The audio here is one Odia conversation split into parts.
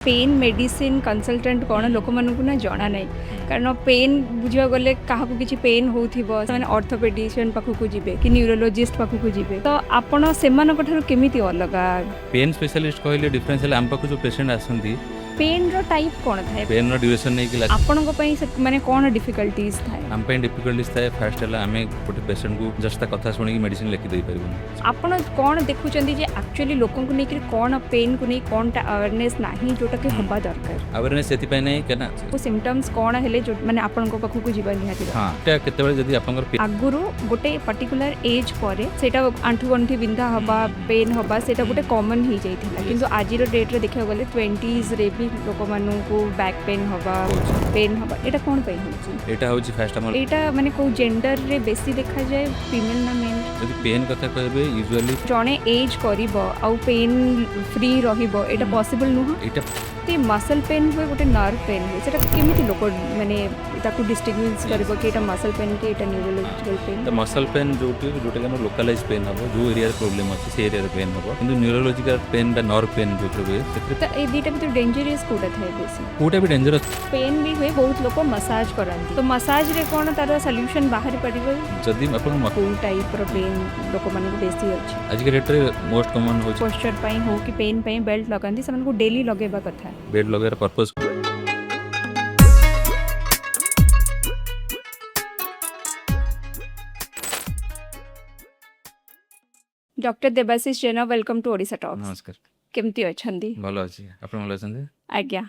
पेन मेडिसिन कंसल्टेंट कौन लोक मानू ना जाना ना कारण पेन बुझा गले क्या किसी पेन हो ऑर्थोपेडिशियन पाखक जी कि न्यूरोलोजिस्ट पाखक जी तो आपण से केमी अलग पेन स्पेशलिस्ट कहले डिफरेंस आम पाख जो पेशेंट आसती पेन रो टाइप कौन थाए पेन ड्यूरेशन नहीं आपण माने कौन डिफिकल्टीज थाए आम डिफिकल्टीज थाए फास्ट है आम गोटे पेशेंट को जस्ट कथा शुणी मेडिसिन लिखि दे पारबुन आपण कौन देखुचंदी जे एक्चुअली लोकन को लेकर कौन पेन को नहीं कौन अवेयरनेस नहीं जोटा कि हबा दरकार अवेयरनेस सेति पय नहीं केना वो सिम्पटम्स कौन हेले जो माने आपण को पाखु को जीवन निहाती हां केते बेले जदी आपण आगुरु गोटे पर्टिकुलर एज परे सेटा आंठू गंठी बिंधा हबा पेन हबा सेटा गोटे कॉमन ही जाइथिला किंतु आजिरो डेट रे देखिया गले 20s रे भी लोक मानु को बैक पेन हबा पेन हबा एटा कोन पई होची एटा होची फास्ट हमर एटा माने को जेंडर रे बेसी देखा जाए फीमेल ना मेल जदी पेन कथा कहबे यूजुअली जणे एज करिवो आ पेन फ्री रहिबो एटा पॉसिबल नुह एटा ते मसल पेन हुए गोटे नर्व पेन हुए सेटा केमिति लोक माने ताकू डिस्टिंग्विश करबो कि एटा मसल पेन कि एटा न्यूरोलॉजिकल पेन तो मसल पेन जोटी जोटे हम लोकलाइज पेन हबो जो एरिया रे प्रॉब्लम अछि से एरिया रे पेन हबो किंतु न्यूरोलॉजिकल पेन बा नर्व पेन जो हुए से तो ए दीटा भी तो डेंजरस कोटा थाए बेसी कोटा भी डेंजरस पेन भी हुए बहुत लोग मसाज करती तो मसाज रे कौन तार सॉल्यूशन बाहर पड़ो जदि अपन कोन टाइप रो पेन लोक माने बेसी अछि आज के डेट रे मोस्ट कॉमन हो पोस्चर पई हो कि पेन पई बेल्ट लगांती समन को डेली लगेबा कथा बेड लगार purpose doctor Debashish Jena welcome to Odisha talks नमस्कार केमती अछंदी भलो अछि आपण भलो अछंदी आज्ञा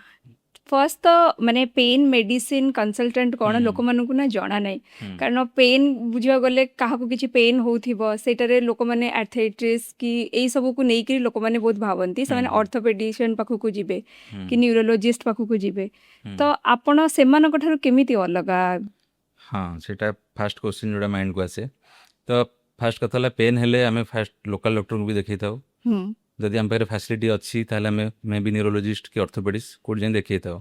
फर्स्ट तो माने पेन मेडिसिन कंसल्टेंट कौन लोक मानू ना जाना ना कारण पेन बुझा गले क्या किसी पेन हो सेटारे लोक मैंने आर्थराइटिस कि यही सब को लेकिन लोक मैंने बहुत भावती से ऑर्थोपेडिशियन पाखक जीवे कि न्यूरोलोजिस्ट पाखक जीवे तो आपण से केमी अलग हाँ सेटा फास्ट क्वेश्चन जोड़ा माइंड को आसे तो फास्ट कथा पेन हेले आम फास्ट लोकल डॉक्टर को भी देखी था जदि आम पाखे फैसिलिटी अच्छी ताले मे बी न्यूरोलोजिस्ट कि ऑर्थोपेडिस्ट कोड जाए देखी था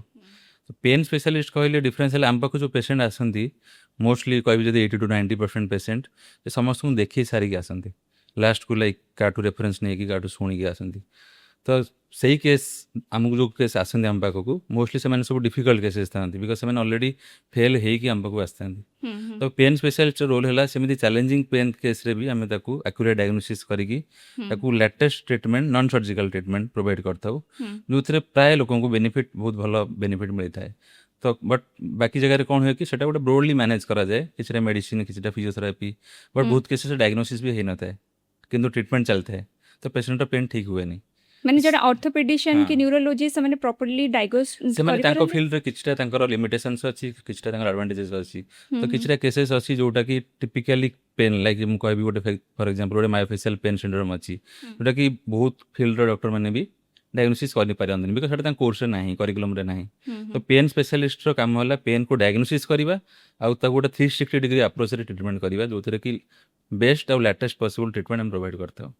तो पेन स्पेशलिस्ट कहले डिफरेंस है आम पाख जो पेशेंट आसती मोस्टली कह 80 to 90% पेशेंट समस्त को देखी सारिकी आसती लास्ट को लाइक काटू रेफरेंस नहीं कि काटू शुणिकी आसती तो सही केस आमको जो केस आसती आम पाखक मोस्टली से सब डिफिकल्ट केसेस था बिकज से ऑलरेडी फेल होगी आम पाखक आसती तो पेन स्पेशलिस्ट रोल है सेमती चैलेंजिंग पेन केस रे भी आम एक्यूरेट डायग्नोसिस करके latest treatment non surgical treatment provide करता जो थे प्राय लोक बेनिफिट बहुत भल बेनिफिट मिलता है तो बट बाकी जगह कौन हुए कि सेटा गोटे ब्रोडली मैनेज करा जाए किसी मेडिसिन किसी फिजियोथेरापी बट बहुत केसेस डायग्नोसिस भी होता है किंतु ट्रीटमेंट चलता है तो पेशेंट पेन ठीक हुए नहीं माने जडा ऑर्थोपेडिशियन कि न्यूरोलॉजिस्ट से माने प्रॉपर्ली डायग्नोस से माने तांको फील्ड रे किछटा तांकर लिमिटेशंस अछि किछटा तांकर एडवांटेजेस अछि तो किछटा केसेस अछि जोटा कि टिपिकली पेन लाइक हम कहबी गोटे फॉर एग्जांपल गोटे मायोफेशियल पेन सिंड्रोम अछि जोटा कि बहुत फील्ड रे डॉक्टर माने भी डायग्नोसिस कर पारंतनी बिकज सेटा कोर्स नहीं करिकुलम रे नहीं तो पेन स्पेशलिस्ट रो काम होला पेन को डायग्नोसिस करबा आ ता गोटे 360 डिग्री अप्रोच रे ट्रीटमेंट करबा जोथरे कि बेस्ट और लेटेस्ट पॉसिबल ट्रीटमेंट हम प्रोवाइड करता हूं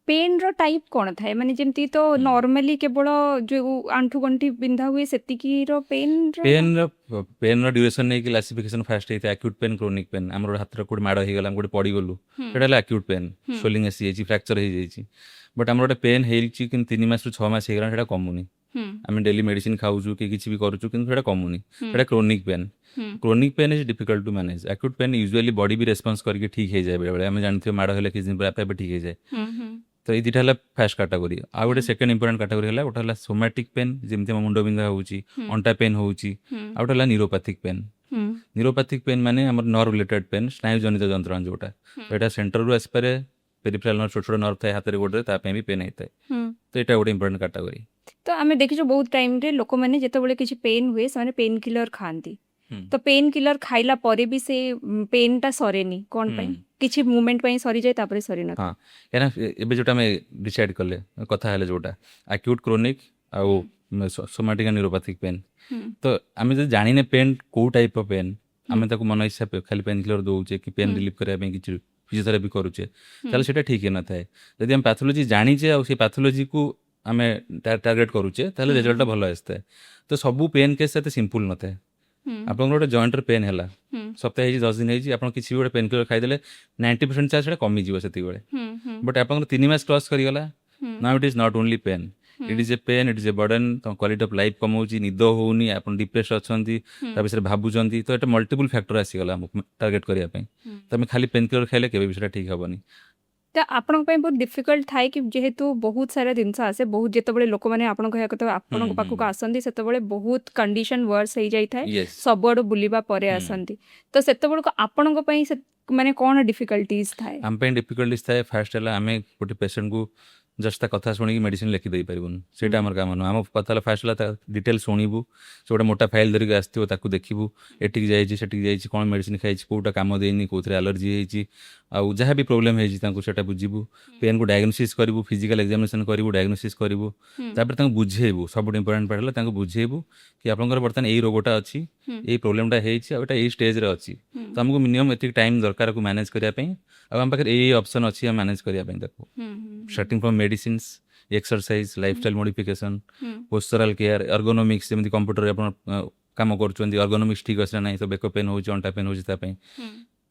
पेन रो टाइप कौन थाए माने जेमती तो नॉर्मली केवल जो आंठू गंठी बिंधा हुए सेतिकी रो पेन रो ड्यूरेशन नहीं क्लासिफिकेशन फास्ट है एक्यूट पेन क्रोनिक पेन हमर हाथ रो कोड माड हो गेला गोटे पड़ी गलु सेटा acute pain swelling AC Aichi fracture हो जाईची बट हमर गोटे पेन हेइची कि 3 मास रु 6 मास हे गेला सेटा कमुनी आम डेली मेडिसिन खाऊछु कि किछि भी करूछु किंतु सेटा कमुनी सेटा chronic pain is difficult to manage acute pain usually body भी रेस्पॉन्स करके ठीक हो जाए बेले बेले आम जानथि माड हेले किछि दिन पर आपे ठीक हो जाए तो ये दुटा है फास्ट कैटेगरी आ गोटे सेकेंड इंपोर्टेंट कैटेगरी है गोटे है सोमैटिक पेन जमी मुंड बिंधा होची अंटा पेन होची आ गोटे है न्यूरोपैथिक पेन माने हमर नर्व रिलेटेड पेन स्नायु जनित जंत्रणा जोटा एटा सेंटर रु आसपारे पेरिफेरल नर्व छोट छोट नर्व थाए हाथ रे गोटे ता पे भी पेन होता है तो एटा गोटे इंपोर्टेंट कैटेगरी तो आमे देखिছো बहुत टाइम रे लोक माने जते बेले किछि पेन हुए से माने पेन किलर खांती तो पेन किलर खाइला परे भी से पेन टा सरेनी कोन पई किछि मूवमेंट पई सरी जाय तापरे सरी न हां एना एबे जोटा में डिसाइड करले कथा हेले जोटा एक्यूट क्रोनिक आ सोमैटिक न्यूरोपैथिक पेन तो आमे जे जानि ने पेन को टाइप ऑफ पेन आमे ताको मन इच्छा खाली पेन किलर दोउचे कि पेन रिलीफ करे में किछि फिजियोथेरापी करूचे ताले सेटा ठीक न थाए यदि हम पैथोलॉजी जानि जे आ से पैथोलॉजी को आमे टारगेट करूचे ताले रिजल्ट भलो आस्ते तो सब पेन केस से सिंपल न थाए आप गोटे जॉइंट पेन है सप्ताह 10 दिन आप किसी गोटे पेन किलर खाईदे 90% चार्ज कमिज से बट आप 3 मास क्रॉस करगला now it is not only pain it is a pain, it is a burden, ତମ କ୍ୱାଲିଟି ଅଫ୍ ଲାଇଫ୍ କମାଉଛି, ନିଦ ହଉନି, ଆପଣ ଡିପ୍ରେସ୍ ଅଛନ୍ତି, ତା ବିଷୟରେ ଭାବୁଛନ୍ତି, ତ ଏଟା ମଲ୍ଟିପୁଲ୍ ଫ୍ୟାକ୍ଟର ଆସିଗଲା ଆମକୁ ଟାର୍ଗେଟ୍ କରିବା ପାଇଁ। ତମେ ଖାଲି ପେନ୍ କିଲର ଖାଇଲେ କେବେ ବି ସେଟା ଠିକ୍ ହବନି। ତ ଆପଣଙ୍କ ପାଇଁ ବହୁତ ଡିଫିକଲ୍ଟ ଥାଏ କି ଯେହେତୁ ବହୁତ ସାରା ଜିନିଷ ଆସେ, ବହୁତ ଯେତେବେଳେ ଲୋକମାନେ ଆପଣ କହିବା କଥା ଆପଣଙ୍କ ପାଖକୁ ଆସନ୍ତି ସେତେବେଳେ ବହୁତ କଣ୍ଡିସନ ୱର୍ସ ହେଇଯାଇଥାଏ, ୟେସ୍। ସବୁଆଡୁ ବୁଲିବା ପରେ ଆସନ୍ତି, ତ ସେତେବେଳକୁ ଆପଣଙ୍କ ପାଇଁ ମାନେ କ'ଣ ଡିଫିକଲ୍ଟିଜ ଥାଏ? ଆମ ପାଇଁ ଡିଫିକଲ୍ଟିସ୍ ଥାଏ। ଫାଷ୍ଟ ହେଲା ଆମେ ଗୋଟେ ପେସେଣ୍ଟକୁ ଜଷ୍ଟ ତା କଥା ଶୁଣିକି ମେଡ଼ିସିନ ଲେଖି ଦେଇପାରିବୁନି, ସେଇଟା ଆମର କାମ ନୁହଁ। ଆମ କଥା ହେଲା ଫାଷ୍ଟ ହେଲା ତା ଡିଟେଲ୍ ଶୁଣିବୁ, ସେ ଗୋଟେ ମୋଟା ଫାଇଲ୍ ଧରିକି ଆସିଥିବ, ତାକୁ ଦେଖିବୁ, ଏଠିକି ଯାଇଛି ସେଠିକି ଯାଇଛି, କ'ଣ ମେଡ଼ିସିନ ଖାଇଛି, କେଉଁଟା କାମ ଦେଇନି, କେଉଁଥିରେ ଆଲର୍ଜି ହେଇଛି, ଆଉ ଯାହା ବି ପ୍ରୋବ୍ଲେମ୍ ହେଇଛି ତାଙ୍କୁ ସେଇଟା ବୁଝିବୁ। ପେନ୍କୁ ଡାୟଗ୍ନୋସିସ୍ କରିବୁ, ଫିଜିକାଲ୍ ଏକ୍ଜାମିନେସନ୍ କରିବୁ, ଡାୟଗ୍ନୋସିସ୍ କରିବୁ, ତାପରେ ତାଙ୍କୁ ବୁଝେଇବୁ। ସବୁଠୁ ଇମ୍ପୋର୍ଟାଣ୍ଟ ପାର୍ଟ ହେଲା ତାଙ୍କୁ ବୁଝେଇବୁ କି ଆପଣଙ୍କର ବର୍ତ୍ତମାନ ଏଇ ରୋଗଟା ଅଛି, ଏଇ ପ୍ରୋବ୍ଲେମଟା ହେଇଛି, ଆଉ ଏଇଟା ଏଇ ଷ୍ଟେଜ୍ରେ ଅଛି, ତ ଆମକୁ ମିନିମମ୍ ଏତିକି ଟାଇମ୍ ଦରକାର ଆକୁ ମ୍ୟାନେଜ୍ କରିବା ପାଇଁ, ଆଉ ଆମ ପାଖରେ ଏଇ ଅପସନ୍ ଅଛି ଆମେ ମ୍ୟାନେଜ୍ କରିବା ପାଇଁ ତାକୁ। Starting from medicines, exercise, lifestyle modification, postural care, ergonomics, ଯେମିତି କମ୍ପ୍ୟୁଟରରେ ଆପଣ କାମ କରୁଛନ୍ତି, ଏର୍ଗୋନୋମିକ୍ସ ଠିକ୍ ଅଛି ନା ନାହିଁ, ତ ବେକ ପେନ୍ ହେଉଛି, ଅଣ୍ଟା ପେନ୍ ହେଉଛି ତା ପାଇଁ,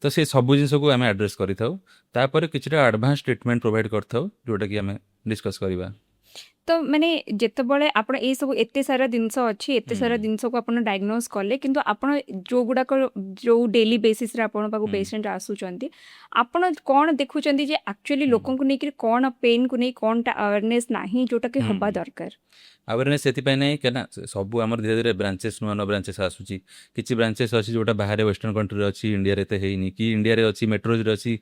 ତ ସେ ସବୁ ଜିନିଷକୁ ଆମେ ଆଡ୍ରେସ୍ କରିଥାଉ। ତାପରେ କିଛିଟା ଆଡ଼ଭାନ୍ସ ଟ୍ରିଟମେଣ୍ଟ ପ୍ରୋଭାଇଡ଼ କରିଥାଉ, ଯେଉଁଟାକି ଆମେ ଡିସ୍କସ୍ କରିବା। ତ ମାନେ ଯେତେବେଳେ ଆପଣ ଏଇ ସବୁ ଏତେ ସାରା ଜିନିଷ ଅଛି, ଏତେ ସାରା ଜିନିଷକୁ ଆପଣ ଡାୟଗ୍ନୋଜ କଲେ, କିନ୍ତୁ ଆପଣ ଯୋଉଗୁଡାକ ଯୋଉ ଡେଲି ବେସିସରେ ଆପଣ ପାଖକୁ ପେସେଣ୍ଟ ଆସୁଛନ୍ତି, ଆପଣ କ'ଣ ଦେଖୁଛନ୍ତି ଯେ ଆକ୍ଚୁଆଲି ଲୋକଙ୍କୁ ନେଇକି କ'ଣ ପେନ୍କୁ ନେଇ କ'ଣଟା ଆୱାରନେସ୍ ନାହିଁ ଯୋଉଟାକି ହବା ଦରକାର? ଆୱାରନେସ୍ ସେଥିପାଇଁ ନାହିଁ କାହିଁକିନା ସବୁ ଆମର ଧୀରେ ଧୀରେ ବ୍ରାଞ୍ଚେସ୍, ନୂଆ ନୂଆ ବ୍ରାଞ୍ଚେସ୍ ଆସୁଛି। କିଛି ବ୍ରାଞ୍ଚେସ୍ ଅଛି ଯେଉଁଟା ବାହାରେ ୱେଷ୍ଟର୍ଣ୍ଣ କଣ୍ଟ୍ରିରେ ଅଛି, ଇଣ୍ଡିଆରେ ଏତେ ହେଇନି, କି ଇଣ୍ଡିଆରେ ଅଛି ମେଟ୍ରୋଜରେ ଅଛି,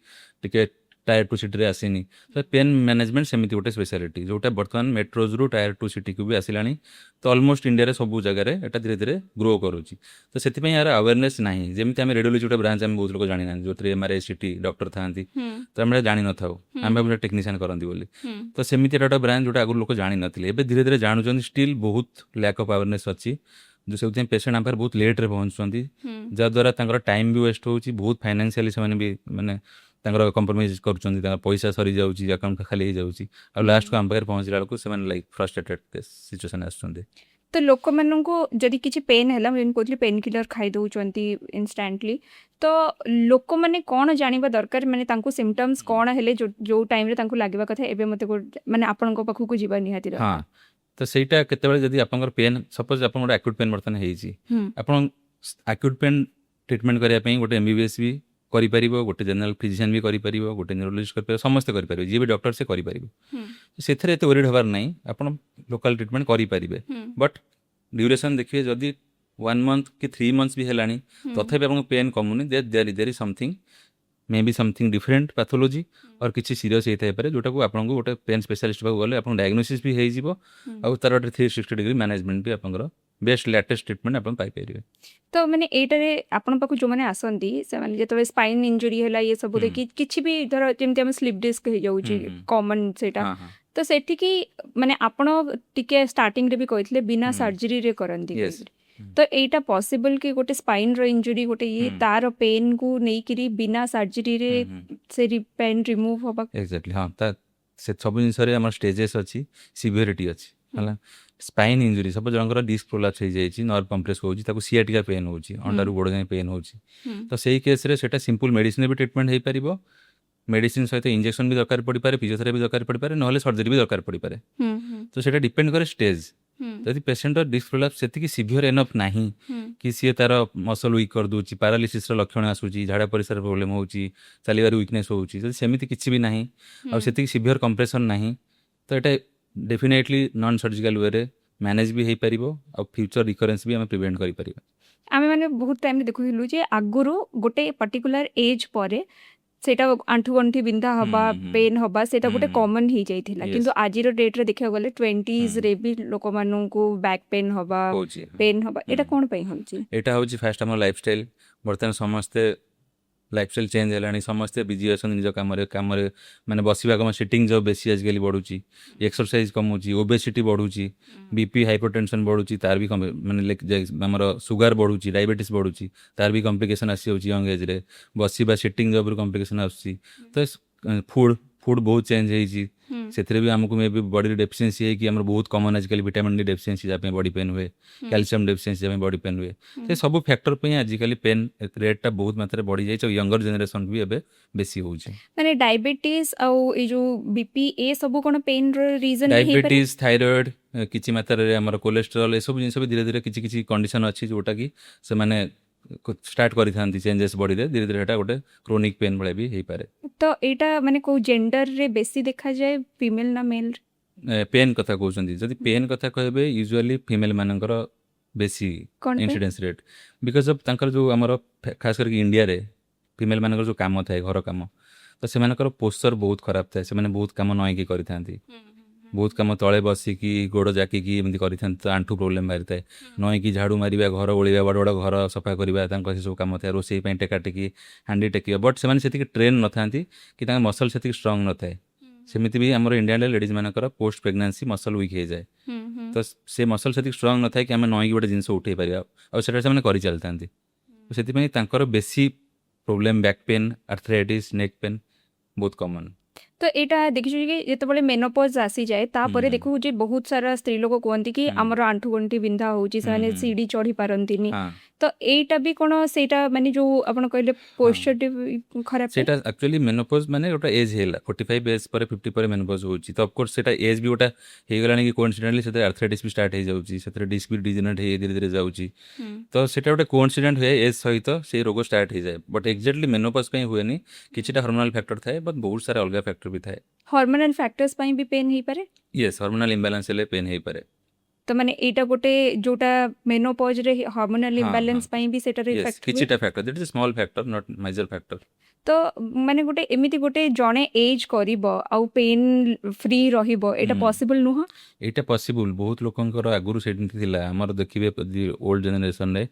ଟିକେ टायर 2 सिटी आसनी। तो पेन मैनेजमेंट सेमती गोटे स्पेशलिटी जोटा बर्तमान मेट्रोज रु टायर 2 सिटी को भी आसिलानी। तो ऑलमोस्ट इंडिया रे सब जगह रे एटा धीरे धीरे ग्रो करूची। तो सेति पई यार अवेयरनेस नाही। जेमती हम रेडियोलॉजी गोटे ब्रांच हम बहुत लोग जानि ना जो एमआरआई सिटी डॉक्टर थांती तो हम जानि न थाउ हम टेक्नीशियन करंती बोली। तो सेमती एटा ब्रांच जोटा आगु लोक जानि नथिले एबे धीरे धीरे जानुचन। स्टिल बहुत लैक ऑफ अवेयरनेस अछि जो से पेशेंट आम बहुत लेट रे पहुँचुंती जद्वारा टाइम भी वेस्ट होची। बहुत फाइनेंशियली से भी माने कंप्रोमाइज कर पैसा सरी जाउची अकाउंट खाली हो जाउची और लास्ट को आम पाखे पहुँचला बेलू से लाइक फ्रस्ट्रेटेड सिचुएशन आसुंदी। तो लोक मानू जदि किसी पेन है कहते पेन किलर खाई दौरान इनस्टाटली तो लोक मैंने कौन जानवा दरकार माने तांको सिम्पटम्स कौन है जो टाइम रे तांको लागवा कथा एबे मते माने आपन को पाखु को जीवा निहाती दरकार। हाँ तो सेटा केतेबेले जदि आपनकर पेन सपोज आपन गोटे एक्यूट पेन बर्तन हेइची आपन एक्यूट पेन ट्रीटमेंट करिया पई गोटे एमबीबीएस भी करि परिबो, गोटे जनरल फिजिशियन भी करि परिबो, गोटे न्यूरोलॉजिस्ट करि परिबो, समस्त करि परिबो, जे भी डॉक्टर से करि परिबो। सेथरे एते वरीड हबार नै आपन लोकल ट्रीटमेंट करि परिबे। बट ड्यूरेशन देखिए जदि 1 मंथ कि 3 मंथ्स भी हेलानी तथापि आपन पेन कमुनी there is something may be something different pathology और किसी सीरियस होता है जोटा को आपको गोटे पेन स्पेशलिस्ट पाक गले आप डायग्नोसिस भी हो और तार 360 डिग्री मैनेजमेंट भी आप बेस्ट लेटेस्ट ट्रीटमेंट आप पाइपर। तो मैंने एटारे आपन पाखु जो माने आसंती से माने जेतबे स्पाइन इंजरी हैला ये सब देखि किछि भी धर जेमते हम स्लिप डिस्क हे जाउची कॉमन सेटा तो सेठी की माने आपण टिके स्टार्टिंग रे भी कहितले बिना सर्जरी रे करंती। तो एटा पॉसिबल कि गोटे स्पाइन रो इंजरी गोटे ये तार पेन को नहीं करी बिना सर्जरी रे से पेन रिमूव होबा। एग्जैक्टली हाँ ता से सब जिनिस रे हमर स्टेजेस अछि सिवियरिटी अछि हला। स्पाइन इंजरी सब जनकर डिस्क प्रोलैप्स हो जाइछि नर्व कंप्रेस होउछि ताको सियाटिका पेन होउछि अंडारू गोड़ जाय पेन होउछि। तो सेही केस रे सेटा सिंपल मेडिसिन भी ट्रीटमेंट हे परिबो। मेडिसिन सहित इंजेक्शन भी दरकार पड़ी पारे, फिजियोथेरापी दरकार पड़ी पारे, नहले सर्जरी भी दरकार पड़ी पारे। तो सेटा डिपेंड करे स्टेज। जदि पेशेंट डिस्क प्रोलैप्स सेतिकी सिवियर एनफ नाही कि सी तार मसल वीक कर दूची, पैरालिसिस रो लक्षण आसुची, झाड़ा परिस्रा प्रॉब्लम होउची, चलिबार वीकनेस होउची, जदि सेमिति किछि भी नाही और सेतिकी सिवियर कंप्रेशन नाही तो एटा डेफिनेटली नॉन सर्जिकल वे रे मैनेज भी हे परिबो और फ्यूचर रिकरेंस भी हम प्रिवेंट करि परिबो। आमे माने बहुत टाइम देखुलु जे आगुरु गोटे पर्टिकुलर एज परे सेटा आंठू गंठी बिंधा हबा पेन हबा सेटा गोटे कॉमन ही जाइथिला किंतु आजिर डेट रे देखिया गले 20s रे भी लोक मानन को बैक पेन हबा पेन हबा एटा कोन पई होची? एटा होची फास्ट हमर लाइफस्टाइल बर्तन समस्ते लाइफस्टाइल चेंज हेलानी समस्ते बिजी अछन निज काम रे माने बसिबा कम सिटिंग जो बेसी आजकल बढ़ुची, एक्सरसाइज कम होची, ओबेसिटी बढ़ुची, बीपी हाइपरटेंशन बढ़ुची, तार भी माने हमर सुगर बढ़ुची, डायबिटीज बढ़ुची, तार भी कॉम्प्लिकेशन आसी होची यंग एज रे बसिबा सिटिंग जो कॉम्प्लिकेशन आसी। तो फूड बहुत चेंज होईची सेथरे भी हमको मे भी बॉडी डेफिशिएंसी है कि हमर बहुत कॉमन आजकल विटामिन डी डेफिशिएंसी जापे बॉडी पेन हुए, कैल्शियम डेफिशिएंसी जापे बॉडी पेन हुए। से सब फैक्टर पे आजकल पेन रेट टा बहुत मात्रा बढ़ी जाय छ यंगर जनरेशन भी एबे बेसी होउ छै। माने डायबिटीज और ए जो बीपी ए सब कोन पेन रो रीजन हे? डायबिटीज, थायराइड, କିଛି ମାତ୍ରାରେ ଆମର କୋଲେଷ୍ଟ୍ରଲ୍ ଏସବୁ ଜିନିଷ ବି ଧୀରେ ଧୀରେ କିଛି କିଛି କଣ୍ଡିସନ୍ ଅଛି ଯେଉଁଟାକି ସେମାନେ ଷ୍ଟାର୍ଟ କରିଥାନ୍ତି ଚେଞ୍ଜେସ୍ ବଡ଼ିରେ ଧୀରେ ଧୀରେ ସେଟା ଗୋଟେ କ୍ରୋନିକ୍ ପେନ୍ ଭଳିଆ ବି ହେଇପାରେ। ତ ଏଇଟା ମାନେ କୋଉ ଜେଣ୍ଡରରେ ବେଶୀ ଦେଖାଯାଏ, ଫିମେଲ ନା ମେଲ? ପେନ୍ କଥା କହୁଛନ୍ତି, ଯଦି ପେନ୍ କଥା କହିବେ ୟୁଜୁଆଲି ଫିମେଲ ମାନଙ୍କର ବେଶୀ କ'ଣ ପାଇଁ? ଇନ୍ସିଡେନ୍ସ ରେଟ୍, ବିକଜ ଅଫ୍ ତାଙ୍କର ଯେଉଁ ଆମର ଖାସ୍ କରିକି ଇଣ୍ଡିଆରେ ଫିମେଲ ମାନଙ୍କର ଯେଉଁ କାମ ଥାଏ ଘର କାମ, ତ ସେମାନଙ୍କର ପୋସ୍ଚର ବହୁତ ଖରାପ ଥାଏ, ସେମାନେ ବହୁତ କାମ ନଇଁକି କରିଥାନ୍ତି, ବହୁତ କାମ ତଳେ ବସିକି ଗୋଡ଼ ଜାକିକି ଏମିତି କରିଥାନ୍ତି, ତ ଆଣ୍ଠୁ ପ୍ରୋବ୍ଲେମ୍ ବାହାରିଥାଏ। ନଇଁକି ଝାଡ଼ୁ ମାରିବା, ଘର ଓଳିବା, ବଡ଼ ବଡ଼ ଘର ସଫା କରିବା, ତାଙ୍କ ସେସବୁ କାମ ଥାଏ, ରୋଷେଇ ପାଇଁ ଟେକା ଟେକି ହାଣ୍ଡି ଟେକିବା, ବଟ୍ ସେମାନେ ସେତିକି ଟ୍ରେନ୍ ନଥାନ୍ତି କି ତାଙ୍କ ମସଲ୍ ସେତିକି ଷ୍ଟ୍ରଙ୍ଗ ନଥାଏ। ସେମିତି ବି ଆମର ଇଣ୍ଡିଆରେ ଲେଡ଼ିଜ୍ ମାନଙ୍କର ପୋଷ୍ଟ ପ୍ରେଗନାନ୍ସି ମସଲ୍ ୱିକ୍ ହେଇଯାଏ, ତ ସେ ମସଲ୍ ସେତିକି ଷ୍ଟ୍ରଙ୍ଗ ନଥାଏ କି ଆମେ ନଇଁକି ଗୋଟେ ଜିନିଷ ଉଠେଇ ପାରିବା, ଆଉ ସେଟା ସେମାନେ କରିଚାଲିଥାନ୍ତି। ସେଥିପାଇଁ ତାଙ୍କର ବେଶୀ problem back pain, arthritis, neck pain ବହୁତ କମନ୍। ତ ଏଇଟା ଦେଖିଛୁ କି ଯେତେବେଳେ ମେନୋପଜ୍ ଆସିଯାଏ ତାପରେ ଦେଖୁ ଯେ ବହୁତ ସାରା ସ୍ତ୍ରୀ ଲୋକ କୁହନ୍ତି କି ଆମର ଆଣ୍ଠୁ ଗଣ୍ଠି ବିନ୍ଧା ହେଉଛି, ସେମାନେ ସିଡ଼ି ଚଢ଼ି ପାରନ୍ତିନି। ହଁ ତ ଏଇଟା ବି କ'ଣ ସେଇଟା ମାନେ ଯେଉଁ ଆପଣ କହିଲେ ପୋସ୍ଚରଟି ଖରାପ? ସେଇଟା ଆକ୍ଚୁଆଲି ମେନୋପଜ୍ ମାନେ ଗୋଟେ ଏଜ୍ ହେଲା 45 ଏଜ୍ ପରେ 50 ପରେ ମେନୋପଜ୍ ହେଉଛି, ତ ଅଫକୋର୍ସ ସେଇଟା ଏଜ୍ ବି ଗୋଟେ ହେଇଗଲାଣି କି କୋଇନ୍ସିଡେଣ୍ଟଲି ସେଥିରେ ଆର୍ଥ୍ରାଇଟିସ୍ ବି ଷ୍ଟାର୍ଟ ହେଇଯାଉଛି, ସେଥିରେ ଡିସ୍କ ବି ଡିଜେନେରେଟ୍ ହେଇ ଧୀରେ ଧୀରେ ଯାଉଛି, ତ ସେଇଟା ଗୋଟେ କୋଇନ୍ସିଡେଣ୍ଟ ହୁଏ, ଏଜ୍ ସହିତ ସେଇ ରୋଗ ଷ୍ଟାର୍ଟ ହେଇଯାଏ, ବଟ୍ ଏକ୍ଜାକ୍ଟଲି ମେନୋପଜ୍ ପାଇଁ ହୁଏନି, କିଛିଟା ହର୍ମୋନାଲ୍ ଫ୍ୟାକ୍ଟର ଥାଏ, ବଟ୍ ବହୁତ ସାରା ଅଲଗା ଫ୍ୟାକ୍ଟର ବି ଥାଏ। ହର୍ମୋନାଲ ଫ୍ୟାକ୍ଟର୍ସ ପାଇଁ ବି ପେନ୍ ହେଇପାରେ? ୟେସ୍, ହର୍ମୋନାଲ୍ ଇମ୍ବାଲାନ୍ସ ହେଲେ ପେନ୍ ହେଇପାରେ। ତ ମାନେ ଏଇଟା ଗୋଟେ ଯୋଉଟା ମେନୋପଜରେ ହର୍ମୋନାଲ ହଁ ଇମ୍ବାଲାନ୍ସ ପାଇଁ ବି ସେଟାର ୟେସ୍, ଇଫେକ୍ଟ ହୁଏ। କିଛିଟା factor, this is small factor not major factor. ତ ମାନେ ଗୋଟେ ଏମିତି ଗୋଟେ ଜଣେ ଏଜ୍ କରିବ ଆଉ ପେନ୍ ଫ୍ରି ରହିବ, ଏଇଟା ପସିବଲ ନୁହଁ? ଏଇଟା ପସିବୁଲ୍, ବହୁତ ଲୋକଙ୍କର ଆଗରୁ ସେମିତି ଥିଲା। ଆମର ଦେଖିବେ ଓଲ୍ଡ ଜେନେରେସନରେ